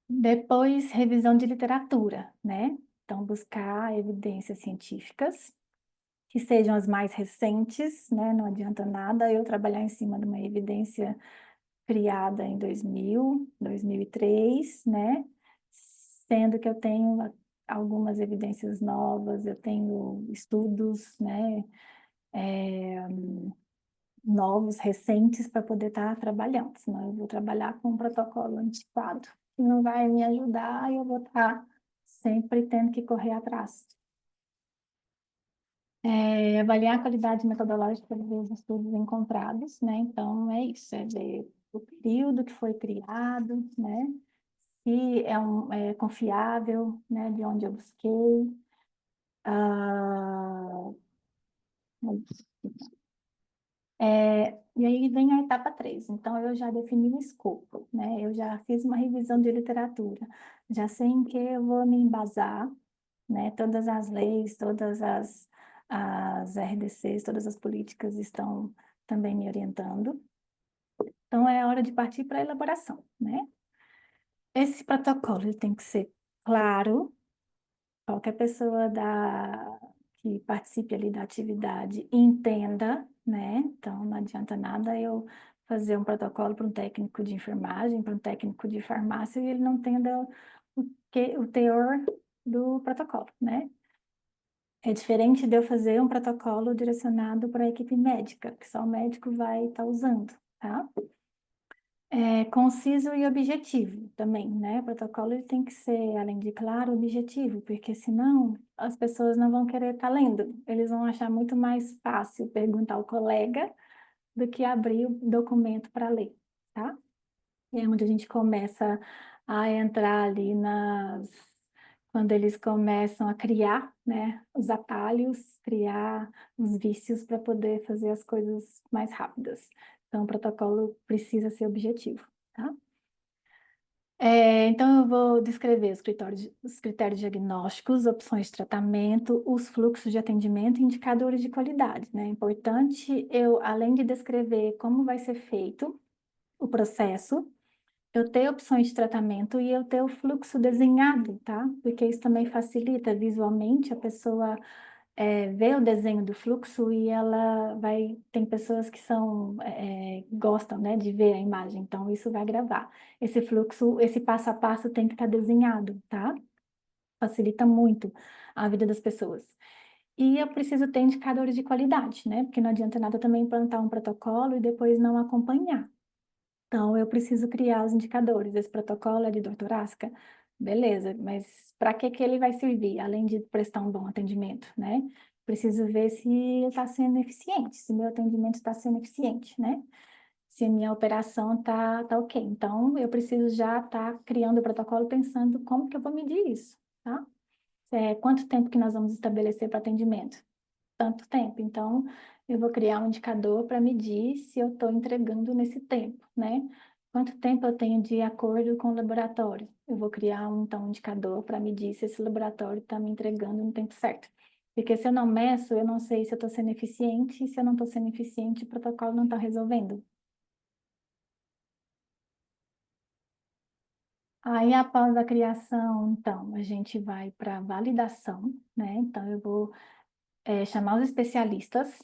Depois, revisão de literatura, né? Então, buscar evidências científicas que sejam as mais recentes, né? Não adianta nada eu trabalhar em cima de uma evidência criada em 2000, 2003, né? Sendo que eu tenho algumas evidências novas, eu tenho estudos, né? Novos, recentes, para poder estar trabalhando, senão eu vou trabalhar com um protocolo antiquado, que não vai me ajudar e eu vou estar sempre tendo que correr atrás. Avaliar a qualidade metodológica dos estudos encontrados, né? Então, é isso, é ver o período que foi criado, né? Se é confiável, né? De onde eu busquei. Ah, e aí vem a etapa 3. Então, eu já defini o escopo, né? Eu já fiz uma revisão de literatura, já sei em que eu vou me embasar, né? Todas as leis, todas as RDCs, todas as políticas estão também me orientando. Então, é hora de partir para a elaboração, né? Esse protocolo ele tem que ser claro, qualquer pessoa que participe ali da atividade entenda, né? Então, não adianta nada eu fazer um protocolo para um técnico de enfermagem, para um técnico de farmácia, e ele não entenda o teor do protocolo, né? É diferente de eu fazer um protocolo direcionado para a equipe médica, que só o médico vai estar usando, tá? Conciso e objetivo também, né? O protocolo ele tem que ser, além de claro, objetivo, porque senão as pessoas não vão querer estar lendo. Eles vão achar muito mais fácil perguntar ao colega do que abrir o documento para ler, tá? E é onde a gente começa a entrar ali quando eles começam a criar, né, os atalhos, criar os vícios para poder fazer as coisas mais rápidas. Então, o protocolo precisa ser objetivo, tá? Então, eu vou descrever os critérios diagnósticos, opções de tratamento, os fluxos de atendimento e indicadores de qualidade, né? É importante eu, além de descrever como vai ser feito o processo, eu ter opções de tratamento e eu ter o fluxo desenhado, tá? Porque isso também facilita visualmente a pessoa ver o desenho do fluxo e ela vai. Tem pessoas que gostam, né, de ver a imagem, então isso vai gravar. Esse fluxo, esse passo a passo tem que estar desenhado, tá? Facilita muito a vida das pessoas. E eu preciso ter indicadores de qualidade, né? Porque não adianta nada também implantar um protocolo e depois não acompanhar. Então, eu preciso criar os indicadores. Esse protocolo é de dor torácica? Beleza, mas para que que ele vai servir, além de prestar um bom atendimento, né? Preciso ver se ele está sendo eficiente, se meu atendimento está sendo eficiente, né? Se a minha operação tá ok. Então, eu preciso já estar criando o protocolo pensando como que eu vou medir isso, tá? Quanto tempo que nós vamos estabelecer para atendimento? Tanto tempo. Então, eu vou criar um indicador para medir se eu estou entregando nesse tempo, né? Quanto tempo eu tenho de acordo com o laboratório? Eu vou criar então, um indicador para medir se esse laboratório está me entregando no tempo certo. Porque se eu não meço, eu não sei se eu estou sendo eficiente, e se eu não estou sendo eficiente, o protocolo não está resolvendo. Aí, após a criação, então, a gente vai para validação, né? Então, eu vou chamar os especialistas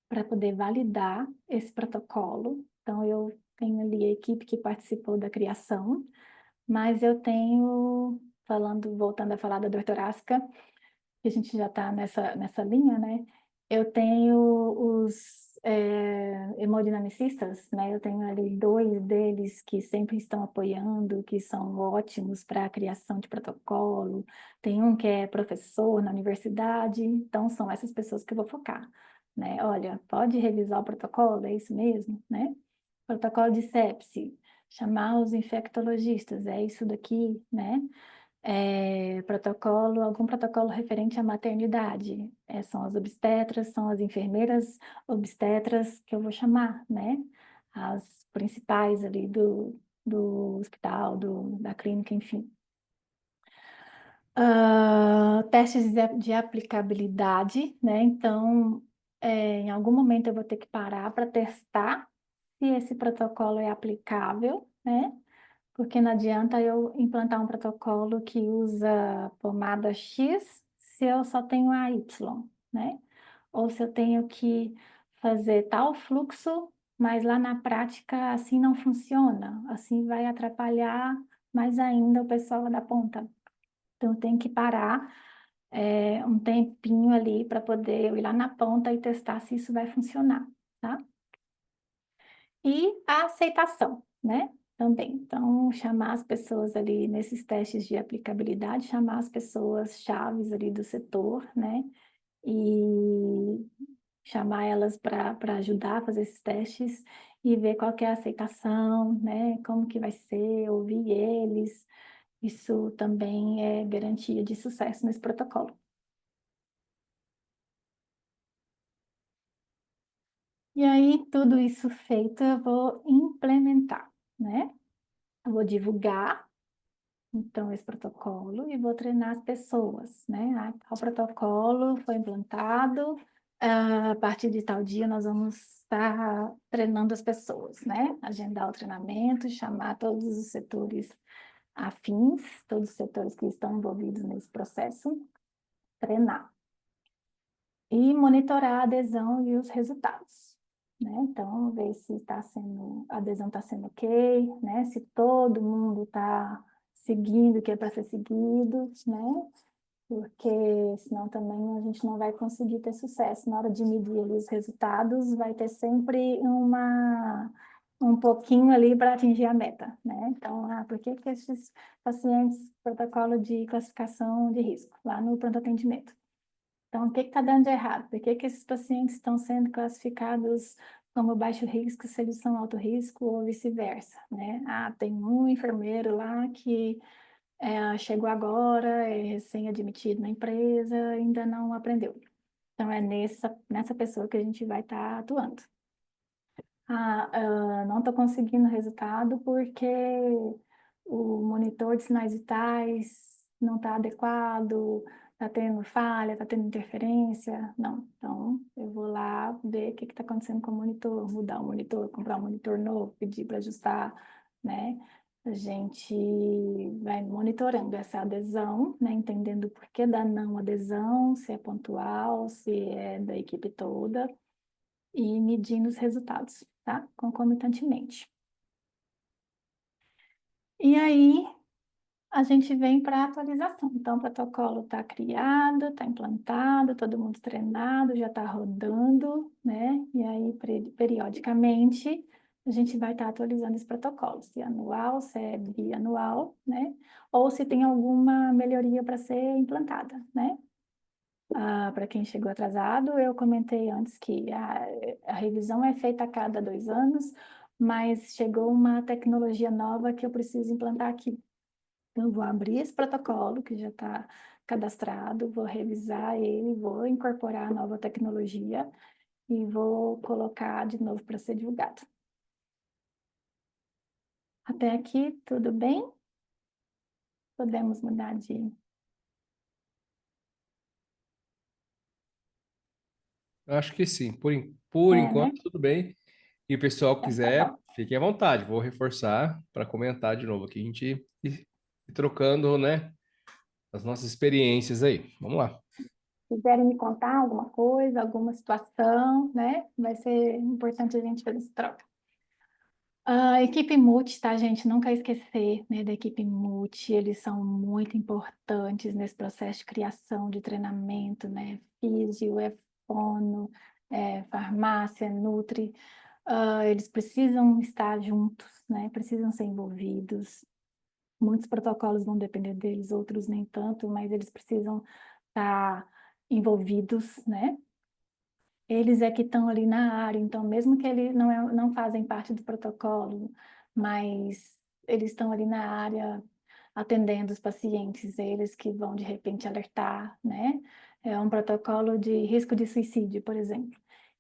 para poder validar esse protocolo. Então, eu tenho ali a equipe que participou da criação, mas eu tenho, voltando a falar da dor torácica, que a gente já está nessa linha, né? Eu tenho os hemodinamicistas, né? Eu tenho ali 2 deles que sempre estão apoiando, que são ótimos para a criação de protocolo. Tem um que é professor na universidade, então são essas pessoas que eu vou focar, né? Olha, pode revisar o protocolo, é isso mesmo, né? Protocolo de sepse, chamar os infectologistas, é isso daqui, né? Algum protocolo referente à maternidade. São as obstetras, são as enfermeiras obstetras que eu vou chamar, né? As principais ali do hospital, da clínica, enfim. Testes de aplicabilidade, né? Então, em algum momento eu vou ter que parar para testar se esse protocolo é aplicável, né? Porque não adianta eu implantar um protocolo que usa pomada X se eu só tenho a Y, né? Ou se eu tenho que fazer tal fluxo, mas lá na prática assim não funciona. Assim vai atrapalhar mais ainda o pessoal da ponta. Então tem que parar um tempinho ali para poder eu ir lá na ponta e testar se isso vai funcionar, tá? E a aceitação, né? Também. Então, chamar as pessoas ali nesses testes de aplicabilidade, chamar as pessoas chaves ali do setor, né? E chamar elas para ajudar a fazer esses testes e ver qual que é a aceitação, né? Como que vai ser, ouvir eles. Isso também é garantia de sucesso nesse protocolo. E aí, tudo isso feito, eu vou implementar, né? Eu vou divulgar, então, esse protocolo e vou treinar as pessoas, né? O protocolo foi implantado, a partir de tal dia nós vamos estar treinando as pessoas, né? Agendar o treinamento, chamar todos os setores afins, todos os setores que estão envolvidos nesse processo, treinar. E monitorar a adesão e os resultados, né? Então, ver se a adesão está sendo ok, né? Se todo mundo está seguindo o que é para ser seguido, né? Porque senão também a gente não vai conseguir ter sucesso. Na hora de medir ali os resultados, vai ter sempre um pouquinho ali para atingir a meta, né? Então, por que que esses pacientes, protocolo de classificação de risco, lá no pronto atendimento? Então, o que está dando de errado? Por que que esses pacientes estão sendo classificados como baixo risco se eles são alto risco ou vice-versa, né? Tem um enfermeiro lá que chegou agora, é recém-admitido na empresa, ainda não aprendeu. Então, é nessa pessoa que a gente vai estar atuando. Não estou conseguindo resultado porque o monitor de sinais vitais não está adequado, está tendo falha, está tendo interferência. Não, então eu vou lá ver o que está acontecendo com o monitor, mudar o monitor, comprar um monitor novo, pedir para ajustar, né? A gente vai monitorando essa adesão, né? Entendendo o porquê da não adesão, se é pontual, se é da equipe toda, e medindo os resultados, tá? Concomitantemente. E aí, a gente vem para a atualização. Então, o protocolo está criado, está implantado, todo mundo treinado, já está rodando, né? E aí, periodicamente, a gente vai estar atualizando esse protocolo, se é anual, se é bianual, né? Ou se tem alguma melhoria para ser implantada, né? Para quem chegou atrasado, eu comentei antes que a revisão é feita a cada 2 anos, mas chegou uma tecnologia nova que eu preciso implantar aqui. Então, eu vou abrir esse protocolo que já está cadastrado, vou revisar ele, vou incorporar a nova tecnologia e vou colocar de novo para ser divulgado. Até aqui, tudo bem? Podemos mudar de... Acho que sim. Por Né? enquanto, tudo bem. E o pessoal Então, tá quiser, bom. fiquem à vontade. Vou reforçar para comentar de novo aqui. A gente ir trocando, né, as nossas experiências aí. Vamos lá. Se quiserem me contar alguma coisa, alguma situação, né? Vai ser importante a gente fazer essa troca. A equipe multi, tá, gente? Nunca esquecer, né, da equipe multi. Eles são muito importantes nesse processo de criação, de treinamento, né? Físio, fono, farmácia, nutri. Eles precisam estar juntos, né? Precisam ser envolvidos. Muitos protocolos vão depender deles, outros nem tanto, mas eles precisam estar envolvidos, né? Eles é que estão ali na área, então mesmo que eles não fazem parte do protocolo, mas eles estão ali na área atendendo os pacientes, eles que vão de repente alertar, né? É um protocolo de risco de suicídio, por exemplo.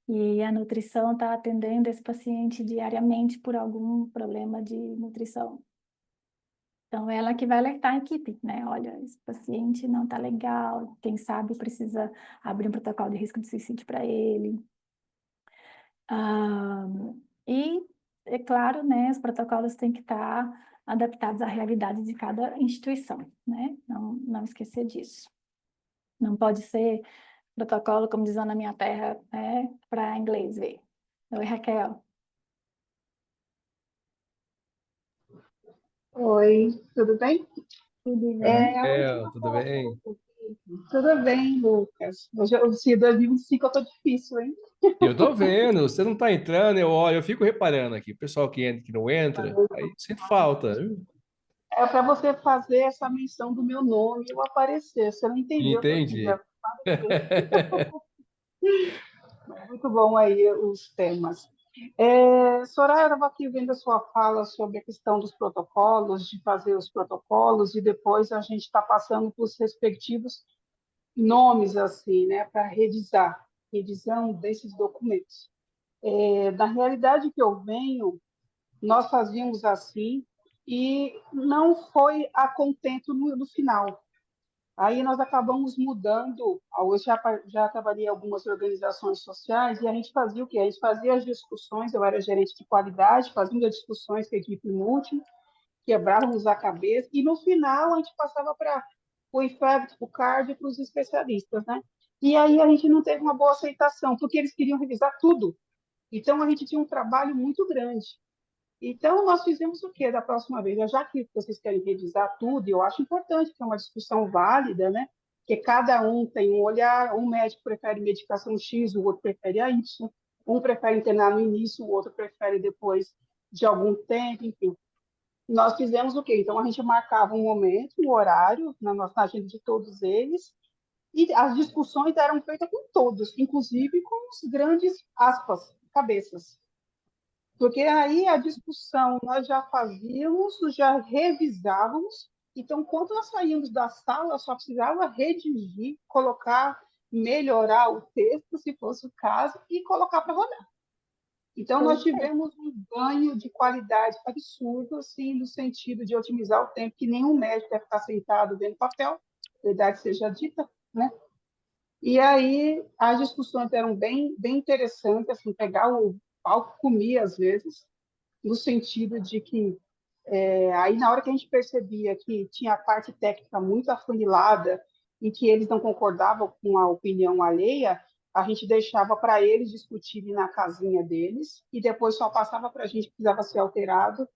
E a nutrição está atendendo esse paciente diariamente por algum problema de nutrição. Então, ela que vai alertar a equipe, né? Olha, esse paciente não está legal, quem sabe precisa abrir um protocolo de risco de suicídio para ele. Ah, e, é claro, né, os protocolos têm que estar adaptados à realidade de cada instituição, né? Não esquecer disso. Não pode ser protocolo, como diz lá na minha terra, né, para inglês ver. Oi, Raquel. Oi, tudo bem? Tudo bem? A última Tudo bem? pergunta aqui. Tudo bem, Lucas? Hoje, esse 2025 eu tô difícil, hein? Eu tô vendo, você não tá entrando, eu olho, eu fico reparando aqui. O pessoal que entra, que não entra, aí sinto falta. Viu? É para você fazer essa menção do meu nome e eu aparecer. Você não entendeu o que eu quis Entendi. aparecer. Muito bom aí os temas. Soraya, eu estava aqui vendo a sua fala sobre a questão dos protocolos, de fazer os protocolos, e depois a gente está passando para os respectivos nomes, assim, né, para revisão desses documentos. Da realidade que eu venho, nós fazíamos assim e não foi a contento no final. Aí nós acabamos mudando. Hoje já trabalhei em algumas organizações sociais e a gente fazia o quê? A gente fazia as discussões, eu era gerente de qualidade, fazia as discussões com a equipe múltipla, quebrávamos a cabeça, e no final a gente passava para o IFEB, para o CARD, para os especialistas, né? E aí a gente não teve uma boa aceitação, porque eles queriam revisar tudo. Então a gente tinha um trabalho muito grande. Então, nós fizemos o quê da próxima vez? Já que vocês querem revisar tudo, e eu acho importante que é uma discussão válida, né? Que cada um tem um olhar, um médico prefere medicação X, o outro prefere a Y, um prefere internar no início, o outro prefere depois de algum tempo, enfim. Nós fizemos o quê? Então, a gente marcava um momento, um horário, na nossa agenda de todos eles, e as discussões eram feitas com todos, inclusive com os grandes, aspas, cabeças. Porque aí a discussão nós já fazíamos, já revisávamos, então, quando nós saímos da sala, só precisava redigir, colocar, melhorar o texto, se fosse o caso, e colocar para rodar. Então, nós Perfeito. tivemos um ganho de qualidade absurdo, assim, no sentido de otimizar o tempo, que nenhum médico deve estar sentado vendo papel, verdade seja dita, né? E aí as discussões eram bem interessantes, assim, pegar o palco comia às vezes, no sentido de que aí na hora que a gente percebia que tinha a parte técnica muito afunilada e que eles não concordavam com a opinião alheia, a gente deixava para eles discutirem na casinha deles e depois só passava para a gente que precisava ser alterado,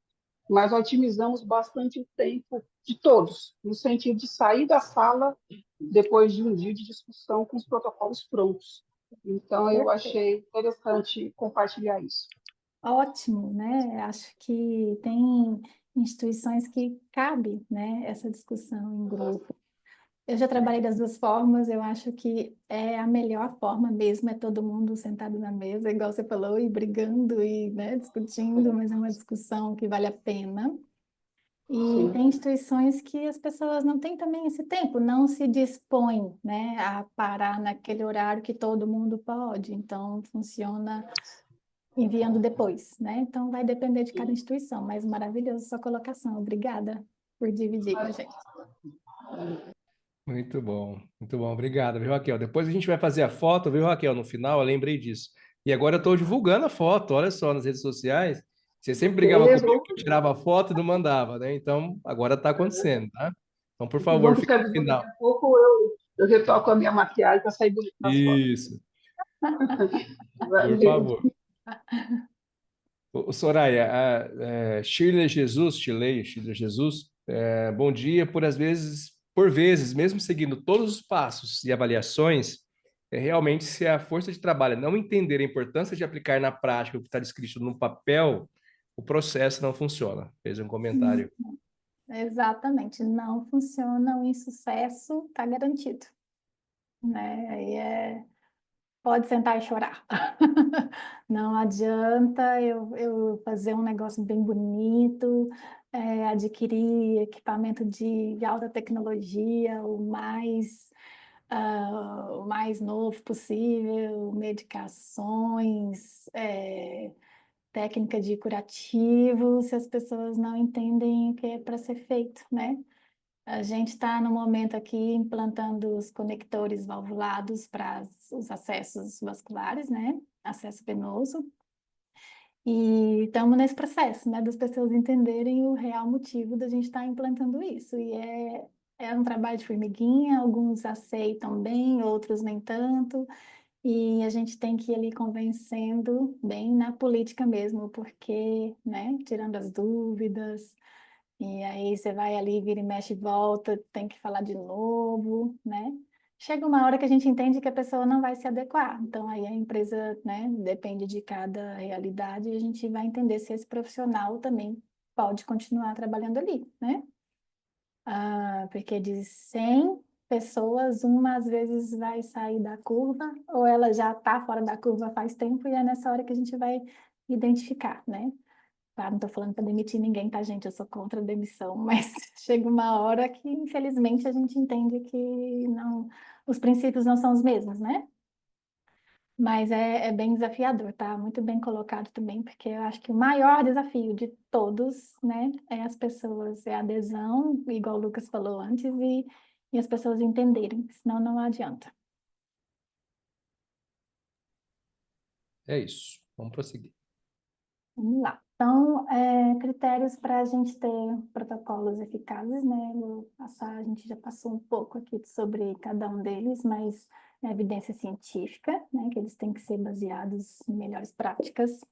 mas otimizamos bastante o tempo de todos, no sentido de sair da sala depois de um dia de discussão com os protocolos prontos. Então, eu Perfeito. achei interessante compartilhar isso. Ótimo, né? Acho que tem instituições que cabe, né, essa discussão em grupo. Eu já trabalhei das duas formas, eu acho que é a melhor forma mesmo, é todo mundo sentado na mesa, igual você falou, e brigando e, né, discutindo, mas é uma discussão que vale a pena. E Sim. tem instituições que as pessoas não têm também esse tempo, não se dispõem, né, a parar naquele horário que todo mundo pode, então funciona enviando depois, né? Então vai depender de cada instituição, mas maravilhosa sua colocação, obrigada por dividir com a gente. Muito bom, obrigado, viu, Raquel? Depois a gente vai fazer a foto, viu, Raquel? No final, eu lembrei disso. E agora eu estou divulgando a foto, olha só, nas redes sociais. Você sempre brigava comigo que eu tirava a foto e não mandava, né? Então, agora está acontecendo, tá? Então, por Que bom favor, que fica você no avisou. Daqui final. a pouco eu retoco a minha maquiagem para sair bonito nas fotos. Isso, por Valeu. favor. Soraya, Shirley Jesus, Shirley Jesus, bom dia. Por vezes, mesmo seguindo todos os passos e avaliações, realmente se a força de trabalho não entender a importância de aplicar na prática o que está descrito no papel, o processo não funciona. Fez um comentário. Exatamente, não funciona, o insucesso está garantido, né? Pode sentar e chorar. Não adianta eu fazer um negócio bem bonito, adquirir equipamento de alta tecnologia, o mais novo possível, medicações, técnica de curativo, se as pessoas não entendem o que é para ser feito, né? A gente está no momento aqui implantando os conectores valvulados para os acessos vasculares, né? Acesso venoso. E estamos nesse processo, né? Das pessoas entenderem o real motivo da gente estar implantando isso. É um trabalho de formiguinha, alguns aceitam bem, outros nem tanto. E a gente tem que ir ali convencendo bem na política mesmo, porque, né? Tirando as dúvidas. E aí você vai ali, vira e mexe e volta, tem que falar de novo, né? Chega uma hora que a gente entende que a pessoa não vai se adequar. Então aí a empresa, né, depende de cada realidade e a gente vai entender se esse profissional também pode continuar trabalhando ali, né? Porque de 100 pessoas, uma às vezes vai sair da curva ou ela já está fora da curva faz tempo e é nessa hora que a gente vai identificar, né? Claro, não estou falando para demitir ninguém, tá, gente? Eu sou contra a demissão, mas chega uma hora que, infelizmente, a gente entende que não, os princípios não são os mesmos, né? Mas é bem desafiador, tá? Muito bem colocado também, porque eu acho que o maior desafio de todos, né, é as pessoas, é a adesão, igual o Lucas falou antes, e as pessoas entenderem, senão não adianta. É isso. Vamos prosseguir. Vamos lá. Então, critérios para a gente ter protocolos eficazes, né? A gente já passou um pouco aqui sobre cada um deles, mas a evidência científica, né? Que eles têm que ser baseados em melhores práticas,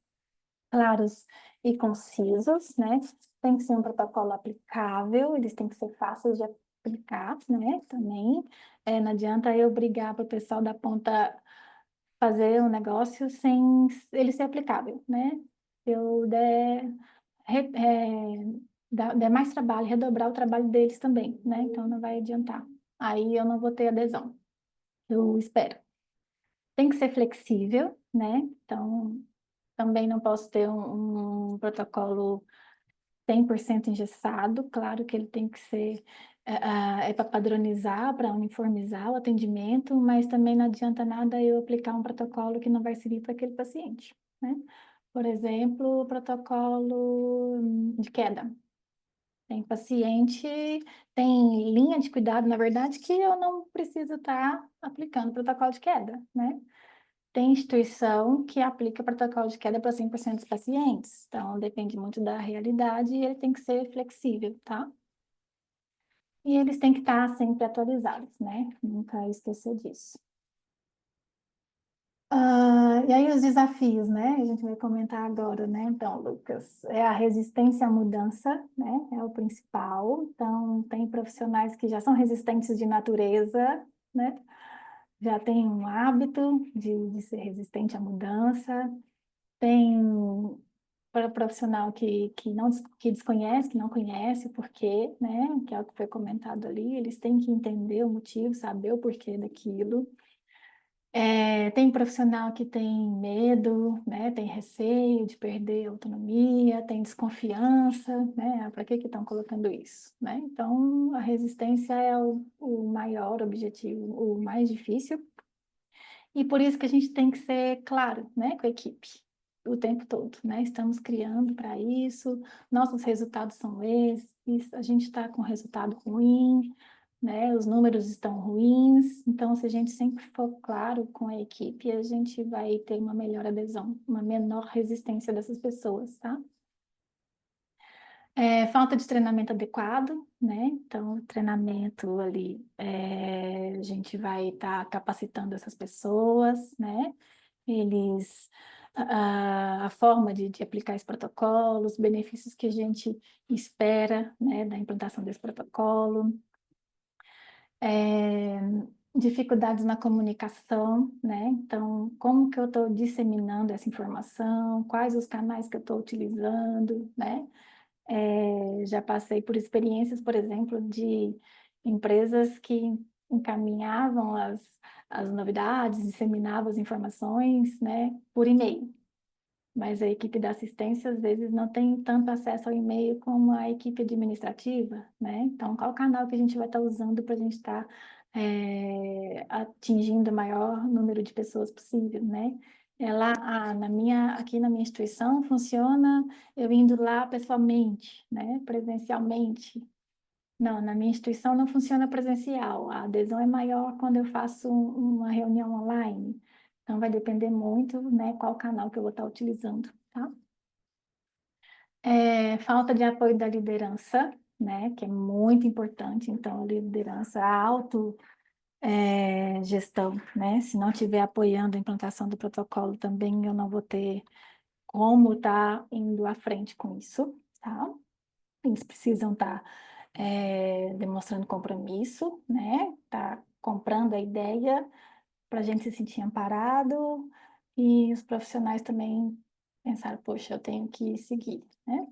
claros e concisos, né? Tem que ser um protocolo aplicável, eles têm que ser fáceis de aplicar, né? Também. Não adianta eu brigar para o pessoal da ponta fazer um negócio sem ele ser aplicável, né? Se eu der mais trabalho, redobrar o trabalho deles também, né? Então não vai adiantar. Aí eu não vou ter adesão, eu espero. Tem que ser flexível, né? Então também não posso ter um protocolo 100% engessado, claro que ele tem que ser, para padronizar, para uniformizar o atendimento, mas também não adianta nada eu aplicar um protocolo que não vai servir para aquele paciente, né? Por exemplo, o protocolo de queda. Tem paciente, tem linha de cuidado, na verdade, que eu não preciso estar aplicando protocolo de queda, né? Tem instituição que aplica protocolo de queda para 100% dos pacientes. Então, depende muito da realidade e ele tem que ser flexível, tá? E eles têm que estar sempre atualizados, né? Nunca esquecer disso. E aí os desafios, né? A gente vai comentar agora, né? Então, Lucas, é a resistência à mudança, né? É o principal. Então, tem profissionais que já são resistentes de natureza, né? Já tem um hábito de ser resistente à mudança. Tem para profissional que desconhece, que não conhece o porquê, né? Que é o que foi comentado ali, eles têm que entender o motivo, saber o porquê daquilo. Tem profissional que tem medo, né? Tem receio de perder a autonomia, tem desconfiança, né? Para que estão colocando isso, né? Então, a resistência é o maior objetivo, o mais difícil, e por isso que a gente tem que ser claro, né, com a equipe, o tempo todo, né? Estamos criando para isso, nossos resultados são esses, a gente está com resultado ruim, né? Os números estão ruins, então se a gente sempre for claro com a equipe, a gente vai ter uma melhor adesão, uma menor resistência dessas pessoas, tá? Falta de treinamento adequado, né? Então, treinamento ali, a gente vai estar capacitando essas pessoas, né? A forma de aplicar esse protocolo, os benefícios que a gente espera, né, da implantação desse protocolo. Dificuldades na comunicação, né? Então, como que eu estou disseminando essa informação, quais os canais que eu estou utilizando, né? Já passei por experiências, por exemplo, de empresas que encaminhavam as novidades, disseminavam as informações, né, por e-mail. Mas a equipe da assistência, às vezes, não tem tanto acesso ao e-mail como a equipe administrativa, né? Então, qual canal que a gente vai estar usando para a gente estar atingindo o maior número de pessoas possível, né? Aqui na minha instituição funciona eu indo lá pessoalmente, né? Presencialmente. Não, na minha instituição não funciona presencial. A adesão é maior quando eu faço uma reunião online. Então, vai depender muito, né, qual canal que eu vou estar utilizando, tá? Falta de apoio da liderança, né, que é muito importante. Então, a liderança, a gestão, né? Se não estiver apoiando a implantação do protocolo, também eu não vou ter como estar indo à frente com isso, tá? Eles precisam estar demonstrando compromisso, né? Tá comprando a ideia para a gente se sentir amparado e os profissionais também pensar, poxa, eu tenho que seguir, né?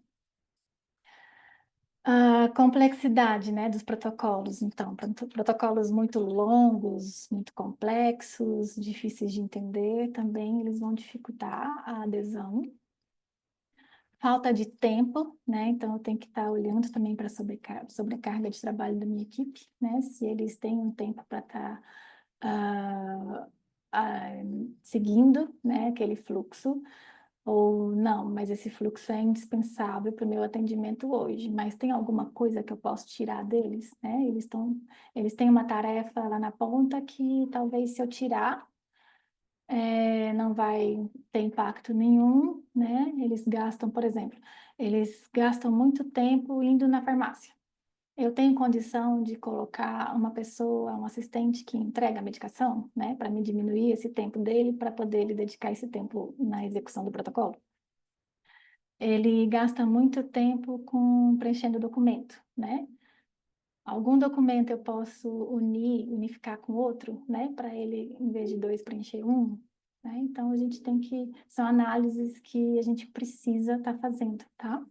A complexidade, né, dos protocolos, então, protocolos muito longos, muito complexos, difíceis de entender, também eles vão dificultar a adesão. Falta de tempo, né, então eu tenho que estar olhando também para a sobrecarga de trabalho da minha equipe, né, se eles têm um tempo para estar seguindo, né, aquele fluxo, ou não, mas esse fluxo é indispensável para o meu atendimento hoje, mas tem alguma coisa que eu posso tirar deles, né? Eles têm uma tarefa lá na ponta que talvez se eu tirar, não vai ter impacto nenhum, né? Eles gastam, por exemplo, eles gastam muito tempo indo na farmácia. Eu tenho condição de colocar uma pessoa, um assistente que entrega a medicação, né, para me diminuir esse tempo dele, para poder ele dedicar esse tempo na execução do protocolo. Ele gasta muito tempo preenchendo documento, né? Algum documento eu posso unificar com outro, né, para ele, em vez de 2, preencher um, né? Então, são análises que a gente precisa estar fazendo, tá?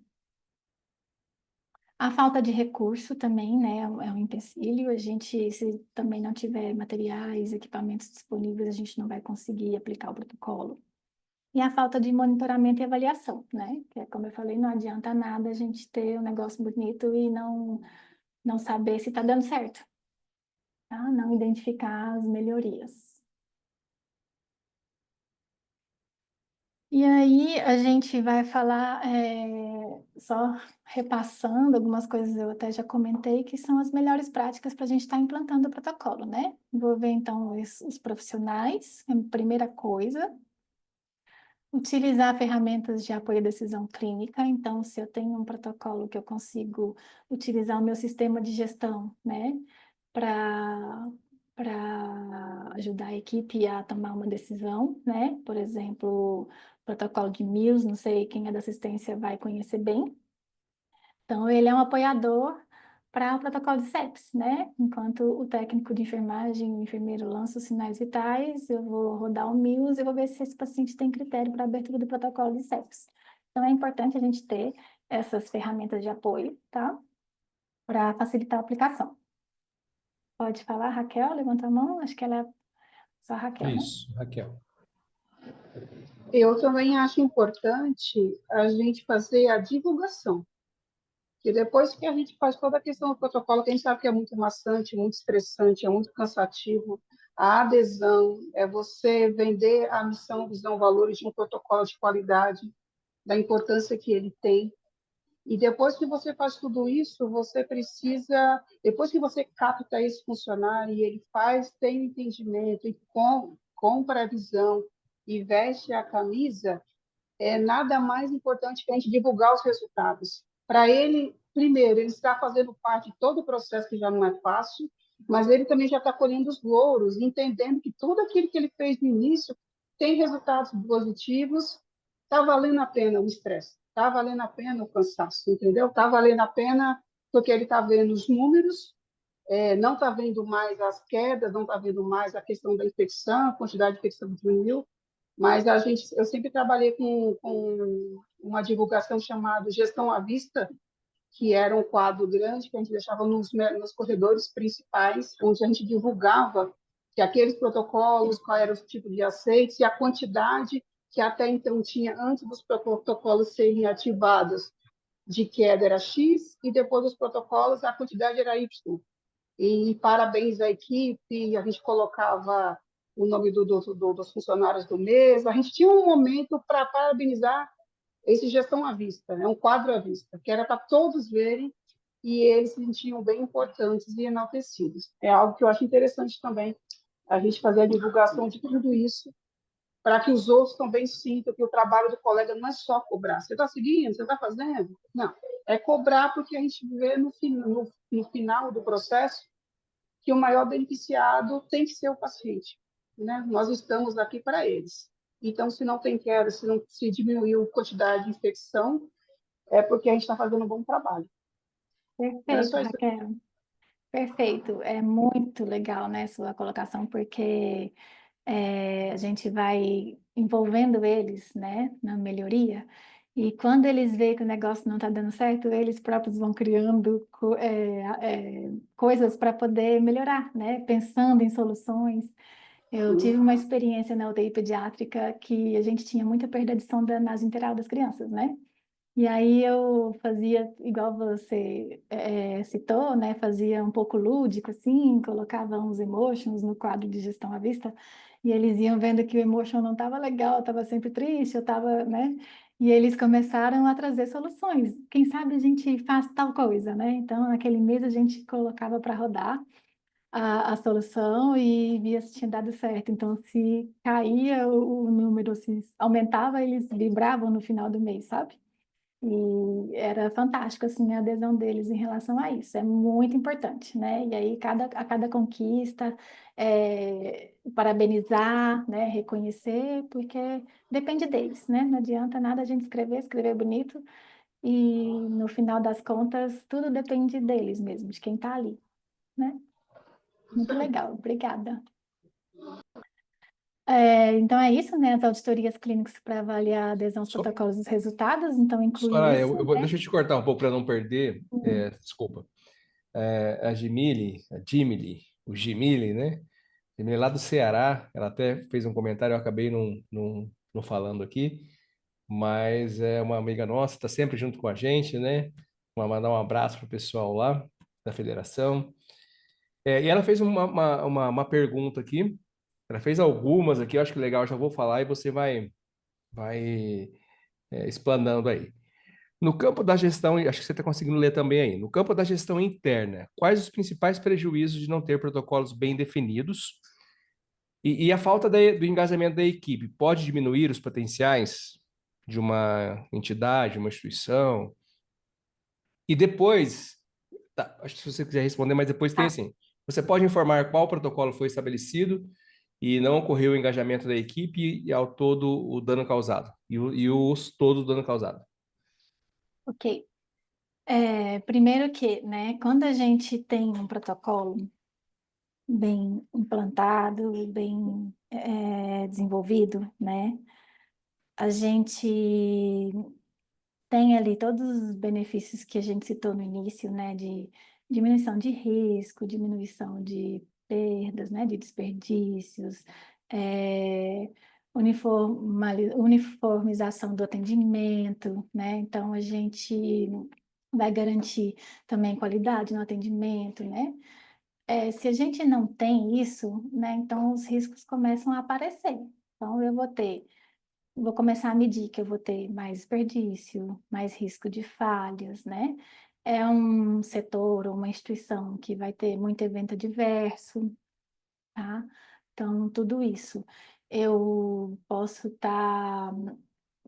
A falta de recurso também, né, é um empecilho. Se também não tiver materiais, equipamentos disponíveis, a gente não vai conseguir aplicar o protocolo. E a falta de monitoramento e avaliação, né? Que é como eu falei, não adianta nada a gente ter um negócio bonito e não saber se está dando certo, tá? Não identificar as melhorias. E aí a gente vai falar, só repassando algumas coisas, eu até já comentei, que são as melhores práticas para a gente estar implantando o protocolo, né? Vou ver então os profissionais, a primeira coisa. Utilizar ferramentas de apoio à decisão clínica. Então, se eu tenho um protocolo que eu consigo utilizar o meu sistema de gestão, né, para ajudar a equipe a tomar uma decisão, né? Por exemplo, protocolo de Mills, não sei quem é da assistência vai conhecer bem. Então, ele é um apoiador para o protocolo de sepsis, né? Enquanto o técnico de enfermagem, o enfermeiro lança os sinais vitais, eu vou rodar o Mills e vou ver se esse paciente tem critério para abertura do protocolo de sepsis. Então, é importante a gente ter essas ferramentas de apoio, tá? Para facilitar a aplicação. Pode falar, Raquel? Levanta a mão. Acho que ela é só a Raquel, né? Isso, Raquel. Eu também acho importante a gente fazer a divulgação. E depois que a gente faz toda a questão do protocolo, que a gente sabe que é muito maçante, muito estressante, é muito cansativo, a adesão é você vender a missão, visão, valores de um protocolo de qualidade, da importância que ele tem. E depois que você faz tudo isso, você precisa, depois que você capta esse funcionário e ele tem entendimento e compra a visão e veste a camisa, é nada mais importante que a gente divulgar os resultados. Para ele, primeiro, ele está fazendo parte de todo o processo, que já não é fácil, mas ele também já está colhendo os louros, entendendo que tudo aquilo que ele fez no início tem resultados positivos, está valendo a pena o estresse, está valendo a pena o cansaço, entendeu? Está valendo a pena porque ele está vendo os números, não está vendo mais as quedas, não está vendo mais a questão da infecção, a quantidade de infecção diminuiu, mas eu sempre trabalhei com uma divulgação chamada Gestão à Vista, que era um quadro grande que a gente deixava nos corredores principais, onde a gente divulgava que aqueles protocolos, qual era o tipo de aceites e a quantidade que até então tinha antes dos protocolos serem ativados de queda era X, e depois dos protocolos a quantidade era Y. E parabéns à equipe, a gente colocava o nome dos funcionários do mês, a gente tinha um momento para parabenizar esse gestão à vista, né? Um quadro à vista, que era para todos verem e eles se sentiam bem importantes e enaltecidos. É algo que eu acho interessante também, a gente fazer a divulgação de tudo isso, para que os outros também sintam que o trabalho do colega não é só cobrar. Você está seguindo? Você está fazendo? Não. É cobrar porque a gente vê no final do processo que o maior beneficiado tem que ser o paciente, né? Nós estamos aqui para eles. Então, se não tem queda, se diminuiu a quantidade de infecção, é porque a gente está fazendo um bom trabalho. Era Perfeito, só isso. Raquel. Perfeito. É muito legal, né, sua colocação, porque a gente vai envolvendo eles, né, na melhoria, e quando eles veem que o negócio não está dando certo, eles próprios vão criando coisas para poder melhorar, né, pensando em soluções. Eu tive uma experiência na UTI pediátrica que a gente tinha muita perda de sonda nas interal das crianças, né? E aí eu fazia, igual você citou, né? Fazia um pouco lúdico, assim, colocava uns emotions no quadro de gestão à vista. e eles iam vendo que o emotion não estava legal, estava sempre triste, eu estava, né? E eles começaram a trazer soluções. Quem sabe a gente faz tal coisa, né? Então, naquele mês a gente colocava para rodar a solução e via se tinha dado certo. Então, se caía o número, se aumentava, eles vibravam no final do mês, sabe? E era fantástico, assim, a adesão deles em relação a isso. É muito importante, né? E aí, a cada conquista, parabenizar, né? Reconhecer, porque depende deles, né? Não adianta nada a gente escrever bonito, e no final das contas, tudo depende deles mesmo, de quem está ali, né? Muito legal, obrigada. Então é isso, né? As auditorias clínicas para avaliar a adesão aos Só, protocolos e os resultados, então inclui Soraya, isso, né? deixa eu te cortar um pouco para não perder. Hum. Desculpa. A Jimile, o Jimile, né? Jimile lá do Ceará, ela até fez um comentário, eu acabei não falando aqui, mas é uma amiga nossa, está sempre junto com a gente, né? Vou mandar um abraço pro pessoal lá da federação. E ela fez uma pergunta aqui, ela fez algumas aqui, eu acho que legal, eu já vou falar e você vai explanando aí. No campo da gestão, acho que você está conseguindo ler também aí. No campo da gestão interna, quais os principais prejuízos de não ter protocolos bem definidos? E a falta do engajamento da equipe pode diminuir os potenciais de uma entidade, uma instituição? E depois, tá, acho que se você quiser responder, mas depois tem Tá, assim: você pode informar qual protocolo foi estabelecido e não ocorreu o engajamento da equipe e ao todo o dano causado, todo o dano causado. ok. Primeiro que, né, quando a gente tem um protocolo bem implantado, bem desenvolvido, né, a gente tem ali todos os benefícios que a gente citou no início, né, de diminuição de risco, diminuição de perdas, né, de desperdícios, uniformização do atendimento, né, então a gente vai garantir também qualidade no atendimento, né. Se a gente não tem isso, né, então os riscos começam a aparecer. Então vou começar a medir que eu vou ter mais desperdício, mais risco de falhas, né? É um setor ou uma instituição que vai ter muito evento adverso, tá? Então, tudo isso. Eu posso estar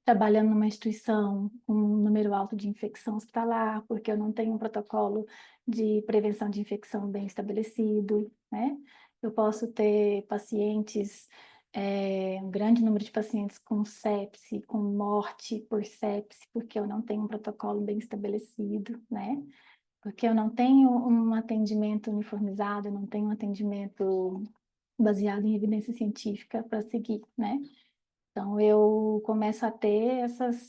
trabalhando numa instituição com um número alto de infecção hospitalar, porque eu não tenho um protocolo de prevenção de infecção bem estabelecido, né? Eu posso ter pacientes, um grande número de pacientes com sepse, com morte por sepse, porque eu não tenho um protocolo bem estabelecido, né? Porque eu não tenho um atendimento uniformizado, eu não tenho um atendimento baseado em evidência científica para seguir, né? Então, eu começo a ter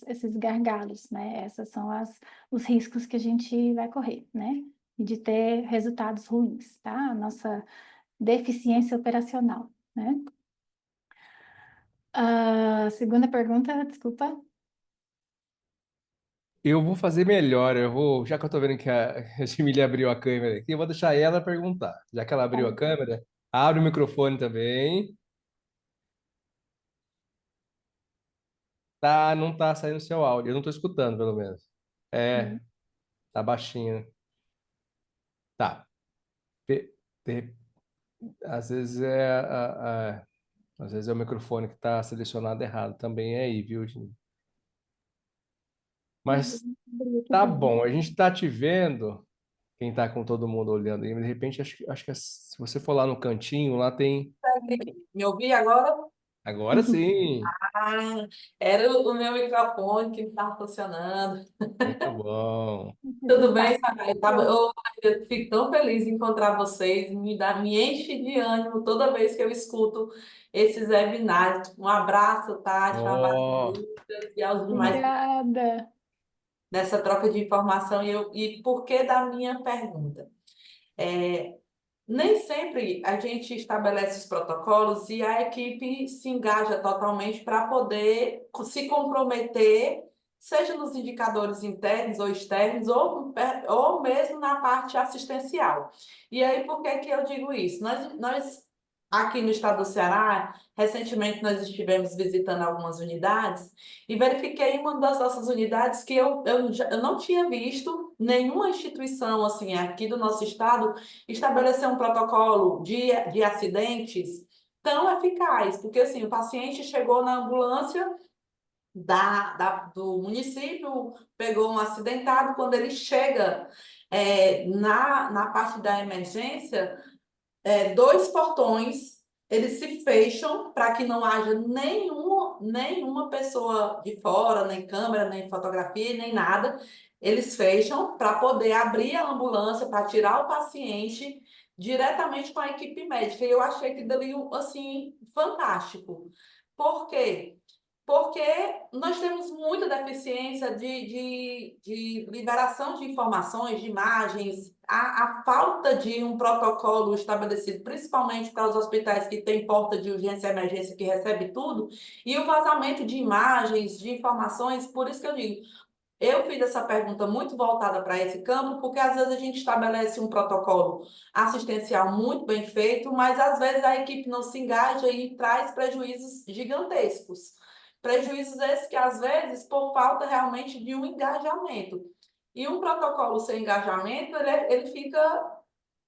esses gargalos, né? Essas são os riscos que a gente vai correr, né? E de ter resultados ruins, tá? A nossa deficiência operacional, né? A segunda pergunta, desculpa. Eu vou fazer melhor, já que eu tô vendo que a Jamile abriu a câmera aqui, eu vou deixar ela perguntar. Já que ela Tá, abriu a câmera, abre o microfone também. Tá, não tá saindo seu áudio, eu não tô escutando, pelo menos. É, hum, tá baixinho. Tá. Pe- de- Às vezes às vezes é o microfone que tá selecionado errado também aí, viu, gente? Mas abri aqui tá também. bom, a gente tá te vendo, quem tá com todo mundo olhando aí, de repente acho que se você for lá no cantinho, lá tem. Me ouvir agora? Agora sim. Ah, era o meu microfone que não estava funcionando. Muito bom. Tudo bem, Tá. Sara? Eu fico tão feliz em encontrar vocês, me enche de ânimo toda vez que eu escuto esses webinários. Um abraço, Tati, um abraço, Ó, Lucas, e aos demais Obrigada. nessa troca de informação. E por que da minha pergunta? É, Nem sempre a gente estabelece os protocolos e a equipe se engaja totalmente para poder se comprometer, seja nos indicadores internos ou externos, ou mesmo na parte assistencial. E aí, por que que eu digo isso? aqui no estado do Ceará, recentemente nós estivemos visitando algumas unidades e verifiquei em uma das nossas unidades que eu não tinha visto nenhuma instituição assim aqui do nosso estado estabelecer um protocolo de acidentes tão eficaz, porque assim, o paciente chegou na ambulância do município, pegou um acidentado, quando ele chega na parte da emergência, dois portões, eles se fecham para que não haja nenhuma pessoa de fora, nem câmera, nem fotografia, nem nada. Eles fecham para poder abrir a ambulância, para tirar o paciente diretamente com a equipe médica. E eu achei que dali, assim, fantástico. Por quê? Porque nós temos muita deficiência de liberação de informações, de imagens, a falta de um protocolo estabelecido, principalmente para os hospitais que têm porta de urgência e emergência, que recebe tudo, e o vazamento de imagens, de informações. Por isso que eu digo, eu fiz essa pergunta muito voltada para esse campo, porque às vezes a gente estabelece um protocolo assistencial muito bem feito, mas às vezes a equipe não se engaja e traz prejuízos gigantescos. Prejuízos esses que, às vezes, por falta realmente de um engajamento. E um protocolo sem engajamento, ele fica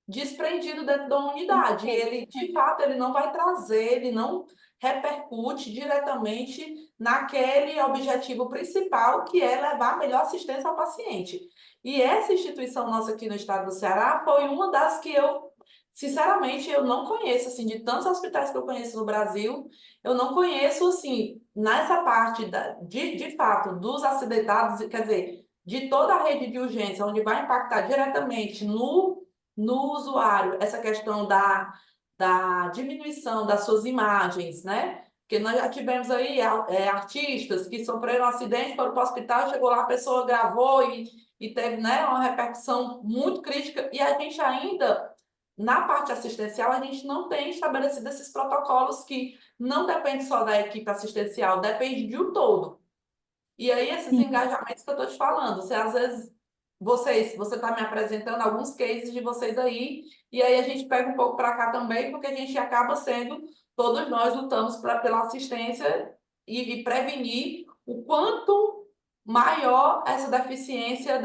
desprendido dentro da unidade. E ele, de fato, ele não vai trazer, ele não repercute diretamente naquele objetivo principal, que é levar a melhor assistência ao paciente. E essa instituição nossa aqui no estado do Ceará foi uma das que eu, sinceramente, eu não conheço, assim, de tantos hospitais que eu conheço no Brasil, eu não conheço, assim, nessa parte de fato dos acidentados, quer dizer, de toda a rede de urgência, onde vai impactar diretamente no usuário essa questão da diminuição das suas imagens, né? Porque nós já tivemos aí artistas que sofreram um acidente, foram para o hospital, chegou lá, a pessoa gravou e teve, né, uma repercussão muito crítica, e a gente ainda, na parte assistencial, a gente não tem estabelecido esses protocolos que não depende só da equipe assistencial, depende de um todo. E aí, esses Sim. engajamentos que eu estou te falando, você às vezes, você está me apresentando alguns cases de vocês aí, e aí a gente pega um pouco para cá também, porque a gente acaba sendo, todos nós lutamos pela assistência e prevenir o quanto maior essa deficiência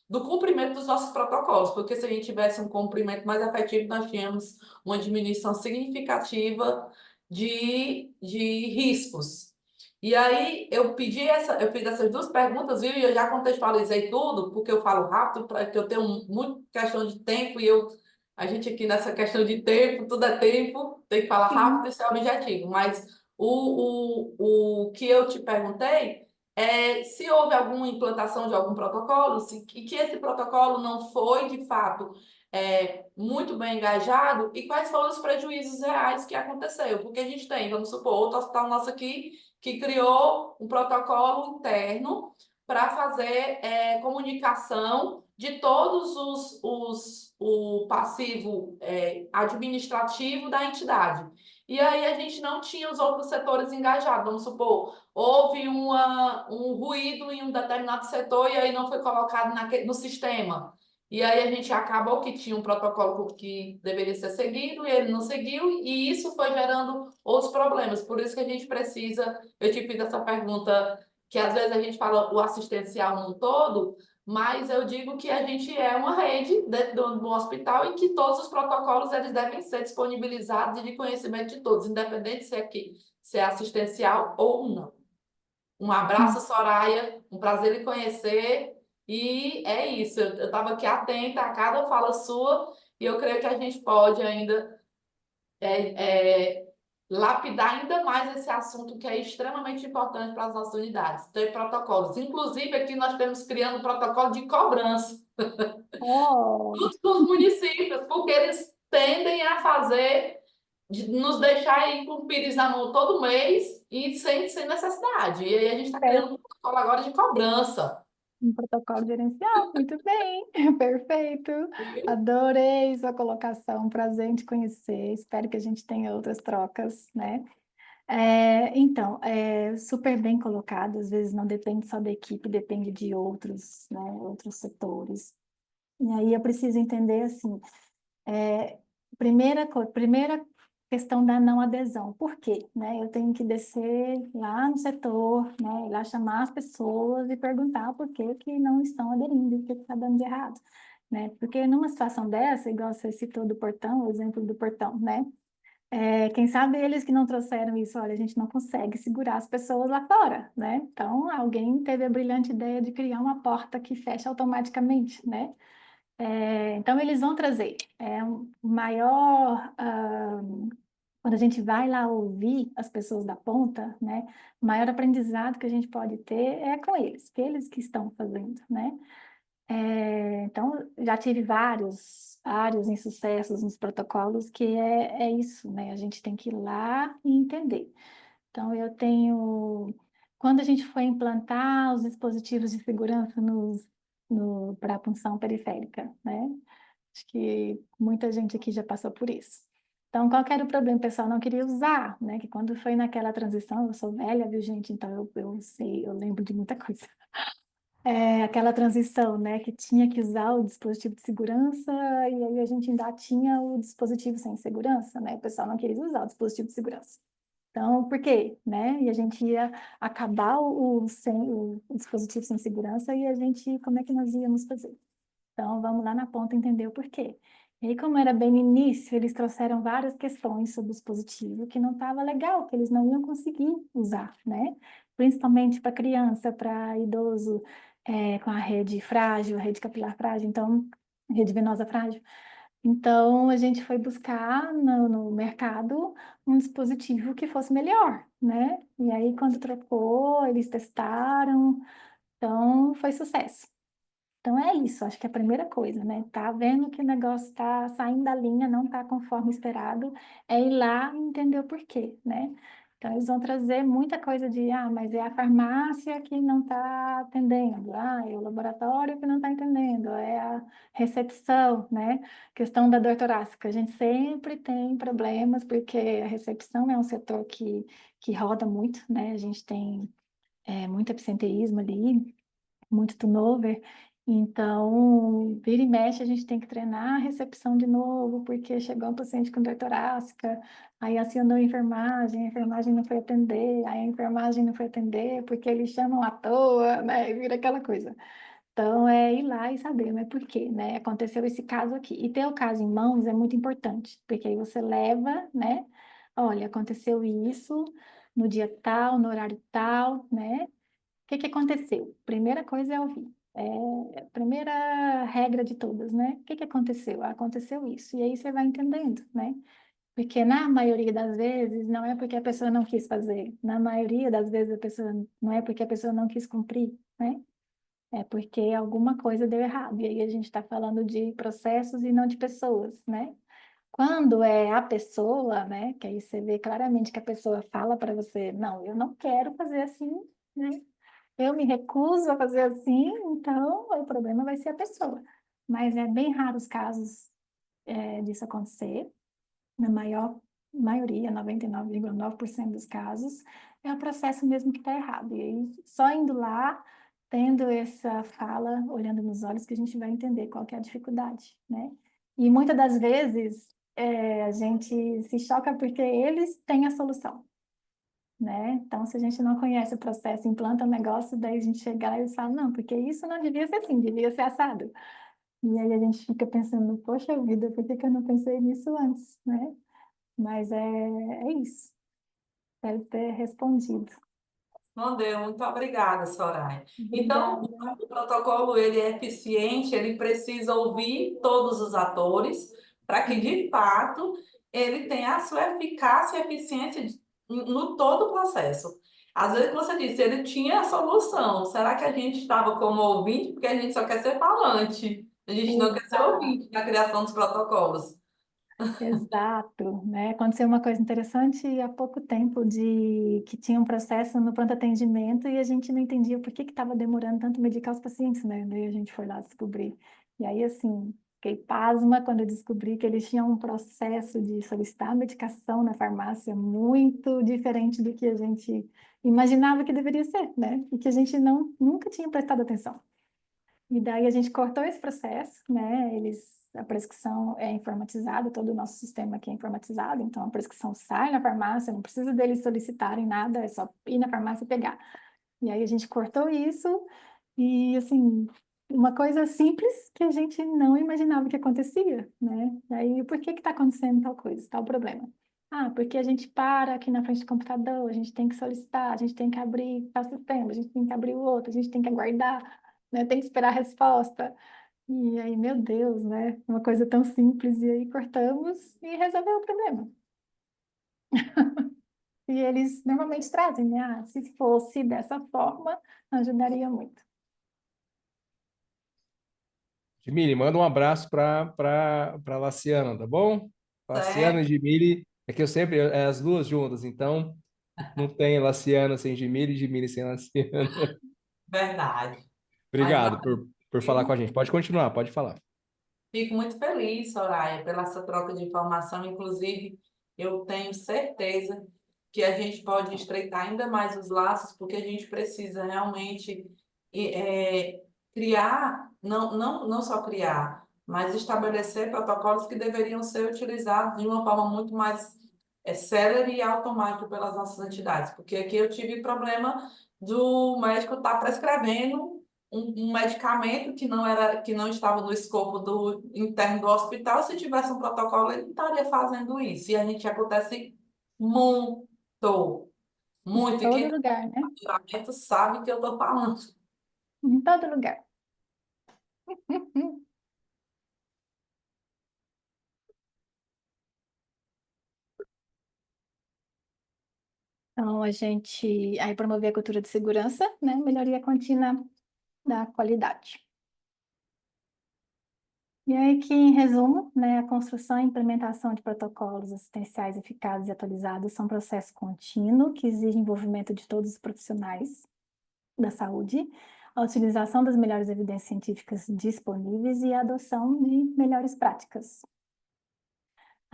do cumprimento dos nossos protocolos, porque se a gente tivesse um cumprimento mais efetivo, nós tínhamos uma diminuição significativa de riscos. E aí eu fiz essas duas perguntas, viu? E eu já contextualizei tudo, porque eu falo rápido, porque eu tenho muito questão de tempo e a gente aqui nessa questão de tempo, tudo é tempo, tem que falar rápido, isso é o objetivo. Mas o que eu te perguntei é se houve alguma implantação de algum protocolo, e que esse protocolo não foi, de fato, muito bem engajado, e quais foram os prejuízos reais que aconteceu. Porque a gente tem, vamos supor, outro hospital nosso aqui, que criou um protocolo interno para fazer comunicação de todos o passivo administrativo da entidade. E aí a gente não tinha os outros setores engajados. Vamos supor, houve um ruído em um determinado setor e aí não foi colocado no sistema. E aí a gente acabou que tinha um protocolo que deveria ser seguido e ele não seguiu, e isso foi gerando outros problemas. Por isso que a gente precisa, eu te fiz essa pergunta, que às vezes a gente fala o assistencial no todo, mas eu digo que a gente é uma rede dentro do hospital e que todos os protocolos eles devem ser disponibilizados e de conhecimento de todos, independente se é assistencial ou não. Um abraço, Soraya, um prazer lhe conhecer. E é isso, eu estava aqui atenta a cada fala sua e eu creio que a gente pode ainda lapidar ainda mais esse assunto que é extremamente importante para as nossas unidades, ter protocolos. Inclusive, aqui nós estamos criando um protocolo de cobrança Oh, dos municípios, porque eles tendem a nos deixar ir com o pires na mão todo mês e sem necessidade. E aí a gente está criando um protocolo agora de cobrança. um protocolo gerencial, muito bem, perfeito. Adorei sua colocação, prazer em te conhecer. Espero que a gente tenha outras trocas, né? Então, super bem colocado. Às vezes não depende só da equipe, depende de outros, né? Outros setores. E aí eu preciso entender assim, primeira questão da não adesão. Por quê? Né? Eu tenho que descer lá no setor, né? Ir lá chamar as pessoas e perguntar por que que não estão aderindo, o que está dando de errado. Né? Porque numa situação dessa, igual você citou do portão, o exemplo do portão, né? Quem sabe eles que não trouxeram isso, olha, a gente não consegue segurar as pessoas lá fora, né? Então, alguém teve a brilhante ideia de criar uma porta que fecha automaticamente, né? Então, eles vão trazer. O maior, quando a gente vai lá ouvir as pessoas da ponta, né? O maior aprendizado que a gente pode ter é com eles, que eles que estão fazendo, né? Então, já tive vários insucessos nos protocolos, que é isso, né? A gente tem que ir lá e entender. Então, quando a gente foi implantar os dispositivos de segurança para a punção periférica, né? Acho que muita gente aqui já passou por isso. Então, qual que era o problema? O pessoal não queria usar, né? Que quando foi naquela transição, eu sou velha, viu, gente? Então, eu sei, eu lembro de muita coisa. Aquela transição, né, que tinha que usar o dispositivo de segurança e aí a gente ainda tinha o dispositivo sem segurança, né? O pessoal não queria usar o dispositivo de segurança. Então, por quê, né? E a gente ia acabar o dispositivo sem segurança e a gente, como é que nós íamos fazer? Então, vamos lá na ponta entender o porquê. E aí, como era bem no início, eles trouxeram várias questões sobre o dispositivo que não estava legal, que eles não iam conseguir usar, né? Principalmente para criança, para idoso, com a rede frágil, a rede capilar frágil, então, rede venosa frágil. Então, a gente foi buscar no mercado um dispositivo que fosse melhor, né? E aí, quando trocou, eles testaram, então, foi sucesso. Então é isso, acho que é a primeira coisa, né? Tá vendo que o negócio está saindo da linha, não está conforme esperado, é ir lá e entender o porquê, né? Então eles vão trazer muita coisa de, mas é a farmácia que não está atendendo, é o laboratório que não está entendendo, é a recepção, né? Questão da dor torácica, a gente sempre tem problemas, porque a recepção é um setor que roda muito, né? A gente tem muito absenteísmo ali, muito turnover. Então, vira e mexe, a gente tem que treinar a recepção de novo, porque chegou um paciente com dor torácica, aí acionou a enfermagem não foi atender, aí a enfermagem não foi atender, porque eles chamam à toa, né? E vira aquela coisa. Então, é ir lá e saber, mas por quê, né? Aconteceu esse caso aqui. E ter o caso em mãos é muito importante, porque aí você leva, né? Olha, aconteceu isso no dia tal, no horário tal, né? O que que aconteceu? Primeira coisa é ouvir. É a primeira regra de todas, né? O que que aconteceu? Aconteceu isso. E aí você vai entendendo, né? Porque na maioria das vezes não é porque a pessoa não quis fazer. Na maioria das vezes a pessoa não é porque a pessoa não quis cumprir, né? É porque alguma coisa deu errado. E aí a gente está falando de processos e não de pessoas, né? Quando é a pessoa, né? Que aí você vê claramente que a pessoa fala para você, não, eu não quero fazer assim, né? Eu me recuso a fazer assim, então o problema vai ser a pessoa. Mas é bem raro os casos disso acontecer. Na maioria, 99,9% dos casos, é o processo mesmo que está errado. E aí, só indo lá, tendo essa fala, olhando nos olhos, que a gente vai entender qual que é a dificuldade, né? E muitas das vezes a gente se choca porque eles têm a solução, né? Então, se a gente não conhece o processo, implanta um negócio, daí a gente chega lá e fala, não, porque isso não devia ser assim, devia ser assado. E aí a gente fica pensando, poxa vida, por que que eu não pensei nisso antes, né? Mas é isso. Espero ter respondido. Respondeu, muito obrigada, Soraya. Então, Obrigada. o protocolo ele é eficiente, ele precisa ouvir todos os atores para que, de fato, ele tenha a sua eficácia e eficiência no todo o processo. Às vezes, como você disse, ele tinha a solução. Será que a gente estava como ouvinte? Porque a gente só quer ser falante. A gente não quer ser Exato. ouvinte na criação dos protocolos. Exato, né? Aconteceu uma coisa interessante há pouco tempo de que tinha um processo no pronto atendimento e a gente não entendia por que estava demorando tanto medicar os pacientes, né? Daí a gente foi lá descobrir. E aí, assim, fiquei pasma quando eu descobri que eles tinham um processo de solicitar medicação na farmácia muito diferente do que a gente imaginava que deveria ser, né? E que a gente nunca tinha prestado atenção. E daí a gente cortou esse processo, né? Eles a prescrição é informatizada, todo o nosso sistema aqui é informatizado, então a prescrição sai na farmácia, não precisa deles solicitarem nada, é só ir na farmácia e pegar. E aí a gente cortou isso e, assim, uma coisa simples que a gente não imaginava que acontecia, né? E aí, por que está acontecendo tal coisa, tal problema? Ah, porque a gente para aqui na frente do computador, a gente tem que solicitar, a gente tem que abrir tal sistema, a gente tem que abrir o outro, a gente tem que aguardar, né? Tem que esperar a resposta. E aí, meu Deus, né? Uma coisa tão simples, e aí cortamos e resolveu o problema. E eles normalmente trazem, né? Ah, se fosse dessa forma, ajudaria muito. Gemile, manda um abraço para Laciana, tá bom? Laciana e Certo? Gemile, é que eu sempre, é as duas juntas, então não tem Laciana sem Gemile e Gemile sem Laciana. Verdade. Mas Obrigado por falar com a gente. Pode continuar, pode falar. fico muito feliz, Soraya, pela essa troca de informação. Inclusive, eu tenho certeza que a gente pode estreitar ainda mais os laços, porque a gente precisa realmente criar, não só criar, mas estabelecer protocolos que deveriam ser utilizados de uma forma muito mais célere e automática pelas nossas entidades. Porque aqui eu tive problema do médico estar prescrevendo um medicamento que não estava no escopo do interno do hospital. Se tivesse um protocolo, ele estaria fazendo isso. E a gente acontece muito, Em muito. E todo quem lugar, né? tem tratamento sabe o que eu estou falando. Em todo lugar. Então, a gente aí promover a cultura de segurança, né? Melhoria contínua da qualidade. E aí que, em resumo, né, a construção e implementação de protocolos assistenciais eficazes e atualizados são um processo contínuo que exige envolvimento de todos os profissionais da saúde, a utilização das melhores evidências científicas disponíveis e a adoção de melhores práticas.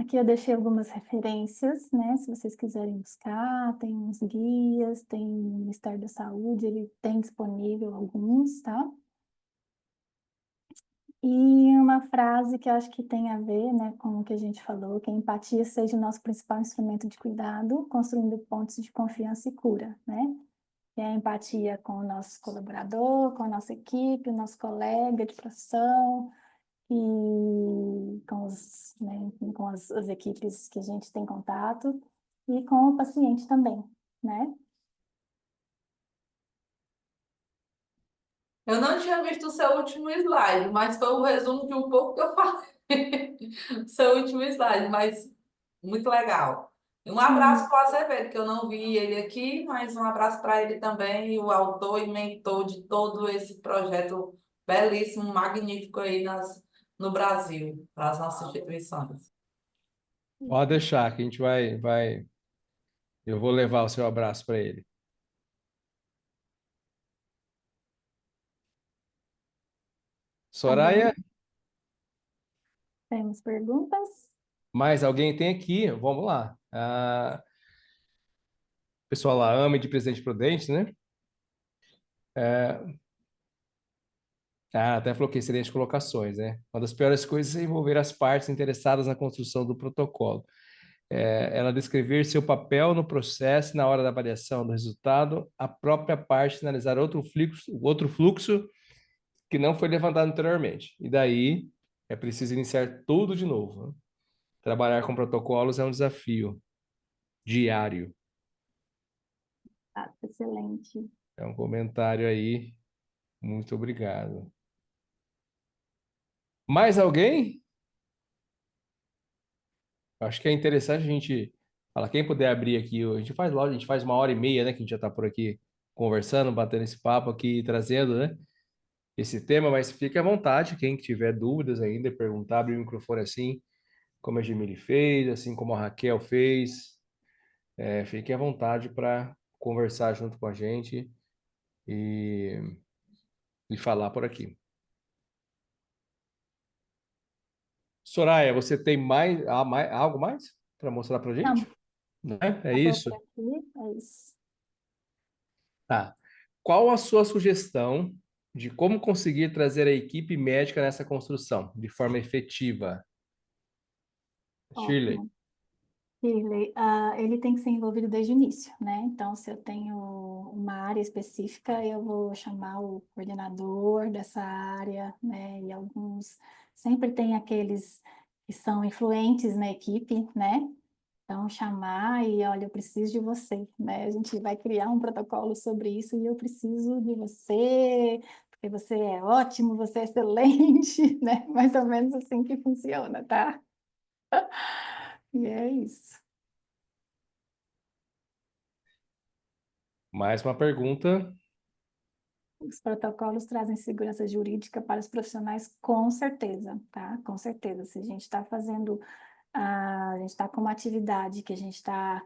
Aqui eu deixei algumas referências, né? Se vocês quiserem buscar, tem uns guias, tem o Ministério da Saúde, ele tem disponível alguns, tá? E uma frase que eu acho que tem a ver, né, com o que a gente falou, que a empatia seja o nosso principal instrumento de cuidado, construindo pontos de confiança e cura, né? E a empatia com o nosso colaborador, com a nossa equipe, o nosso colega de profissão, e com né, com as equipes que a gente tem contato e com o paciente também, né? Eu não tinha visto o seu último slide, mas foi um resumo de um pouco que eu falei. Seu último slide, mas muito legal. Um abraço Sim, para o Azevedo, que eu não vi ele aqui, mas um abraço para ele também, o autor e mentor de todo esse projeto belíssimo, magnífico aí no Brasil, para as nossas instituições. Pode deixar que a gente eu vou levar o seu abraço para ele. tá bom. Soraya, Temos perguntas? mais alguém tem aqui? Vamos lá. O pessoal lá ama de Presidente Prudente, né? Até falou que excelentes colocações, né? Uma das piores coisas é envolver as partes interessadas na construção do protocolo. Ela descrever seu papel no processo, na hora da avaliação do resultado, a própria parte sinalizar outro fluxo que não foi levantado anteriormente. E daí é preciso iniciar tudo de novo, né? Trabalhar com protocolos é um desafio diário. Tá, excelente. É um comentário aí. Muito obrigado. Mais alguém? Acho que é interessante a gente falar, quem puder abrir aqui, a gente faz logo, a gente faz 1h30, né, que a gente já está por aqui conversando, batendo esse papo aqui, trazendo, né, esse tema, mas fique à vontade, quem tiver dúvidas ainda, perguntar, abrir o microfone assim, como a Gemile fez, assim como a Raquel fez, fique à vontade para conversar junto com a gente e, e falar por aqui. Soraya, você tem algo mais para mostrar para a gente? Não, Né? É acabou por isso? aqui, é isso. Tá. Qual a sua sugestão de como conseguir trazer a equipe médica nessa construção de forma efetiva. Shirley. Ótimo. Shirley, ele tem que ser envolvido desde o início, né? Então, se eu tenho uma área específica, eu vou chamar o coordenador dessa área, né? E alguns sempre tem aqueles que são influentes na equipe, né? Então, chamar e, olha, eu preciso de você, né? A gente vai criar um protocolo sobre isso e eu preciso de você, porque você é ótimo, você é excelente, né? Mais ou menos assim que funciona, tá? E é isso. Mais uma pergunta. Os protocolos trazem segurança jurídica para os profissionais, com certeza, tá? Com certeza. Se a gente está fazendo, a gente está com uma atividade que a gente está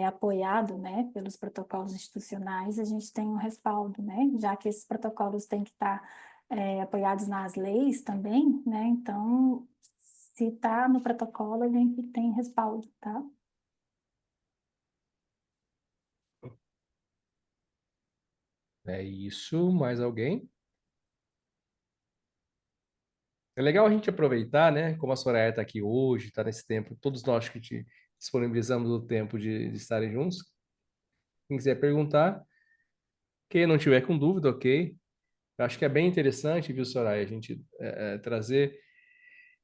apoiado, né, pelos protocolos institucionais, a gente tem um respaldo, né? Já que esses protocolos têm que estar apoiados nas leis também, né? Então, se está no protocolo, a gente tem respaldo, tá? É isso. Mais alguém? É legal a gente aproveitar, né? Como a Soraya está aqui hoje, está nesse tempo, todos nós que te disponibilizamos o tempo de estarem juntos. Quem quiser perguntar, quem não tiver com dúvida, ok. Eu acho que é bem interessante, viu, Soraya, a gente trazer.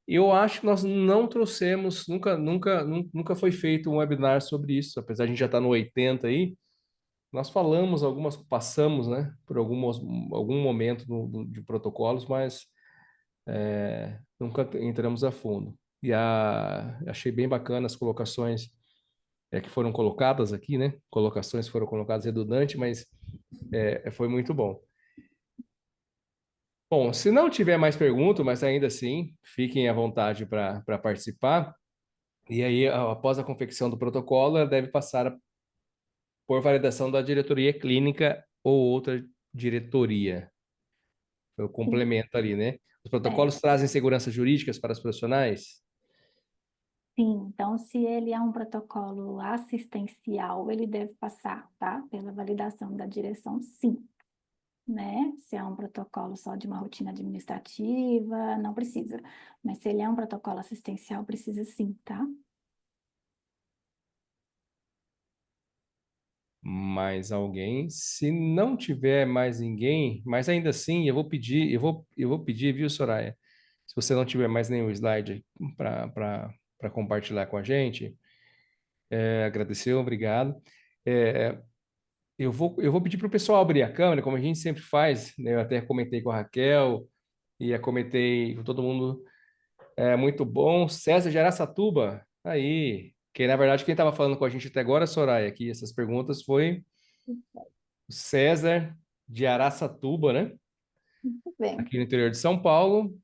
Eu acho que nós não trouxemos, nunca foi feito um webinar sobre isso, apesar de a gente já estar no 80 aí. Nós falamos passamos, né, por algum momento de protocolos, mas nunca entramos a fundo. E achei bem bacana as colocações que foram colocadas aqui, né? Colocações foram colocadas redundante, mas foi muito bom. Bom, se não tiver mais perguntas, mas ainda assim, fiquem à vontade para participar. E aí, após a confecção do protocolo, ela deve passar por validação da diretoria clínica ou outra diretoria. Foi o complemento ali, né? Os É, protocolos trazem segurança jurídicas para os profissionais? sim, então se ele é um protocolo assistencial, ele deve passar, tá? Pela validação da direção, sim, né? Se é um protocolo só de uma rotina administrativa, não precisa. Mas se ele é um protocolo assistencial, precisa sim, tá? Mais alguém? Se não tiver mais ninguém, mas ainda assim, eu vou pedir, viu, Soraya? Se você não tiver mais nenhum slide para compartilhar com a gente, agradecer, obrigado. É, eu vou pedir para o pessoal abrir a câmera, como a gente sempre faz, né? Eu até comentei com a Raquel e comentei com todo mundo. É muito bom. César de Araçatuba, aí. Que na verdade quem estava falando com a gente até agora, Soraya, aqui essas perguntas foi o César de Araçatuba, né? Muito bem. Aqui no interior de São Paulo,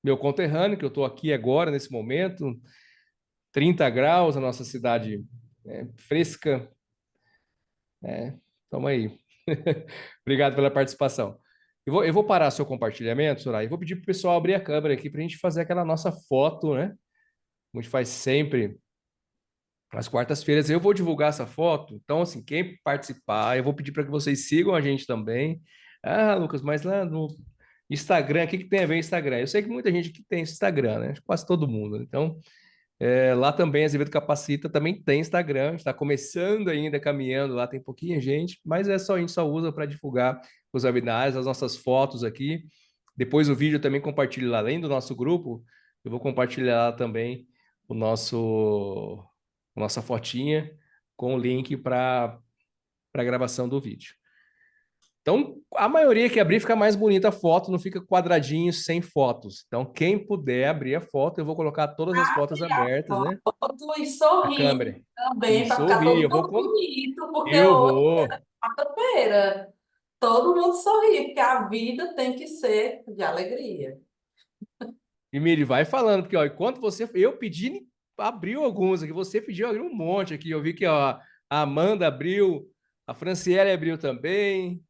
meu conterrâneo, que eu estou aqui agora, nesse momento, 30 graus, a nossa cidade fresca. Tamo aí. Obrigado pela participação. Eu vou parar seu compartilhamento, Soraya, e vou pedir para o pessoal abrir a câmera aqui para a gente fazer aquela nossa foto, né? Como a gente faz sempre às quartas-feiras. Eu vou divulgar essa foto, então, assim, quem participar, eu vou pedir para que vocês sigam a gente também. Ah, Lucas, mas lá no Instagram, o que tem a ver Instagram? Eu sei que muita gente que tem Instagram, né? Quase todo mundo. Então, lá também, a Azevedo Capacita também tem Instagram, está começando ainda, caminhando lá, tem pouquinha gente, mas a gente só usa para divulgar os webinários, as nossas fotos aqui. Depois o vídeo também compartilho lá, além do nosso grupo, eu vou compartilhar lá também o nossa fotinha com o link para a gravação do vídeo. Então, a maioria que abrir fica mais bonita a foto, não fica quadradinho sem fotos. Então, quem puder abrir a foto, eu vou colocar todas as fotos Abrir a abertas, né? foto e A sorrir câmera. também, para Isso, ficar ouvi. todo mundo bonito, porque Eu hoje vou. é quarta-feira. Todo mundo sorri, porque a vida tem que ser de alegria. E Miri, vai falando, porque ó, enquanto você. Eu pedi, abriu alguns aqui, você pediu abriu um monte aqui. Eu vi que ó, a Amanda abriu, a Franciele abriu também.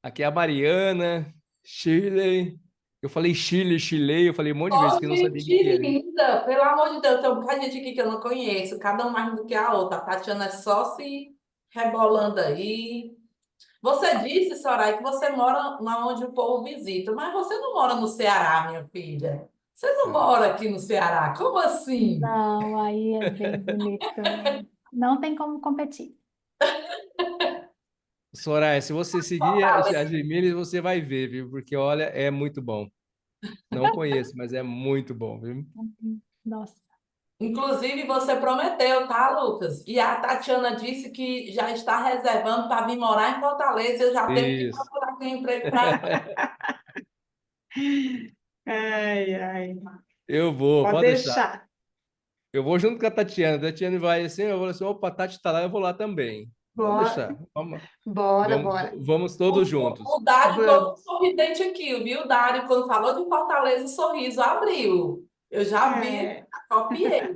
Aqui é a Mariana, Shirley. Eu falei Chile, eu falei um monte de vezes Ô, que eu não sabia o que gente que era. linda, pelo amor de Deus, tem um bocado de gente aqui que eu não conheço, cada um mais do que a outra. A Tatiana é só se rebolando aí. Você disse, Soraya, que você mora lá onde o povo visita, mas você não mora no Ceará, minha filha. Você não mora aqui no Ceará. Como assim? Não, aí é bem bonito. Não tem como competir. Soraya, se você seguir a Gemile, você vai ver, viu? Porque, olha, é muito bom. Não conheço, mas é muito bom, viu? Nossa. Inclusive, você prometeu, tá, Lucas? E a Tatiana disse que já está reservando para vir morar em Fortaleza. Eu já tenho que Isso. procurar aqui um emprego para. Ai, ai. Eu vou, Pode pode deixar. deixar. Eu vou junto com a Tatiana. A Tatiana vai assim, eu vou assim, opa, a Tati tá lá, eu vou lá também. Pode Bora, deixar. Vamos, bora, vamos, bora. vamos todos juntos. O Dário todo Vamos. sorridente aqui, viu? O Dário, quando falou de Fortaleza, o sorriso abriu. Eu já vi, É, copiei.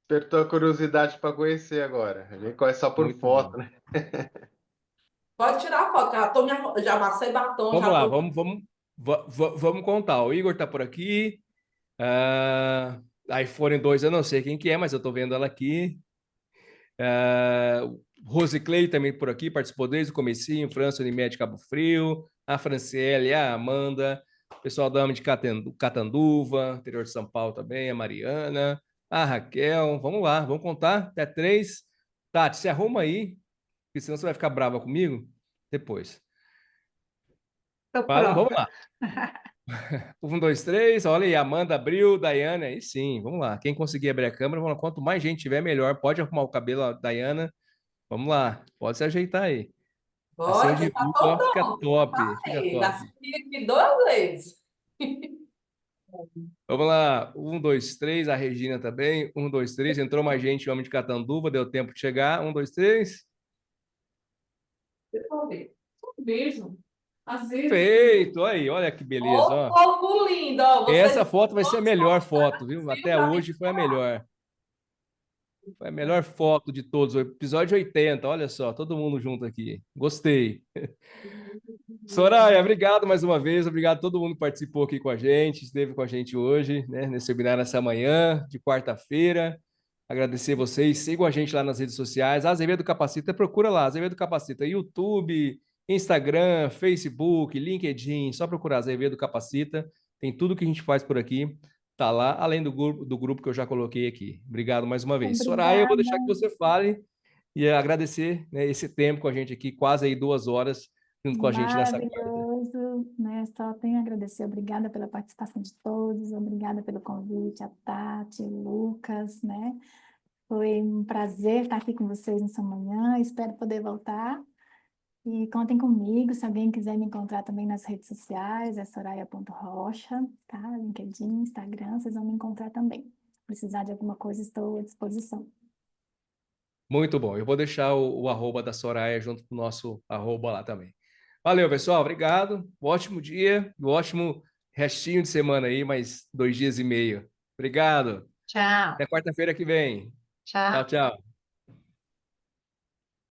Despertou a curiosidade para conhecer agora. A gente conhece só por Muito bom. foto, né? Pode tirar a foto, que já passei batom, Vamos já lá, tô. vamos contar. O Igor tá por aqui. iPhone 2, eu não sei quem que é, mas eu tô vendo ela aqui. Rose Clay também por aqui, participou desde o comecinho, França Unimed Cabo Frio, a Franciele, a Amanda, o pessoal da AMA de Catanduva, interior de São Paulo também, a Mariana, a Raquel. Vamos lá, vamos contar até 3. Tati, se arruma aí, porque senão você vai ficar brava comigo depois. tô Vamos pronta. lá. 1, 2, 3. Olha aí, Amanda abriu, Daiane, aí sim, vamos lá. Quem conseguir abrir a câmera, vamos lá. Quanto mais gente tiver, melhor. Pode arrumar o cabelo, Daiana. Vamos lá, pode se ajeitar aí. Assim eu Bora, que já divulgo, tô ó, fica pronto. top, fica Passei, já top. segui aqui 2 vezes. Vamos lá, 1, 2, 3. A Regina também. 1, 2, 3. Entrou mais gente, homem de Catanduva, deu tempo de chegar. 1, 2, 3. Deixa eu ver. Vejo. Às vezes. Feito, aí, olha que beleza, Ô, ó. povo lindo, ó. Essa Vocês foto vai ser a todos melhor convidados, foto, viu? viu, Até para vir. hoje foi a melhor. Foi a melhor foto de todos. O episódio 80, olha só, todo mundo junto aqui. Gostei. Soraya, obrigado mais uma vez. Obrigado a todo mundo que participou aqui com a gente, esteve com a gente hoje, né, nesse webinar nessa manhã de quarta-feira. Agradecer vocês. Sigam a gente lá nas redes sociais. Azevedo Capacita, procura lá, Azevedo Capacita, YouTube, Instagram, Facebook, LinkedIn. Só procurar Azevedo Capacita. Tem tudo que a gente faz por aqui. Tá lá, além do grupo que eu já coloquei aqui. Obrigado mais uma vez. Soraya, eu vou deixar que Obrigada. você fale e agradecer, né, esse tempo com a gente aqui, quase aí 2 horas junto com a gente nessa quarta. Maravilhoso, né? Só tenho a agradecer. Obrigada pela participação de todos, obrigada pelo convite, a Tati, o Lucas, né? Foi um prazer estar aqui com vocês nessa manhã. Espero poder voltar. E contem comigo, se alguém quiser me encontrar também nas redes sociais, é soraya.rocha, tá? LinkedIn, Instagram, vocês vão me encontrar também. Se precisar de alguma coisa, estou à disposição. Muito bom. Eu vou deixar o arroba da Soraya junto com o nosso arroba lá também. Valeu, pessoal. Obrigado. Um ótimo dia, um ótimo restinho de semana aí, mais 2 dias e meio. Obrigado. Tchau, Até quarta-feira que vem. Tchau, tchau. tchau.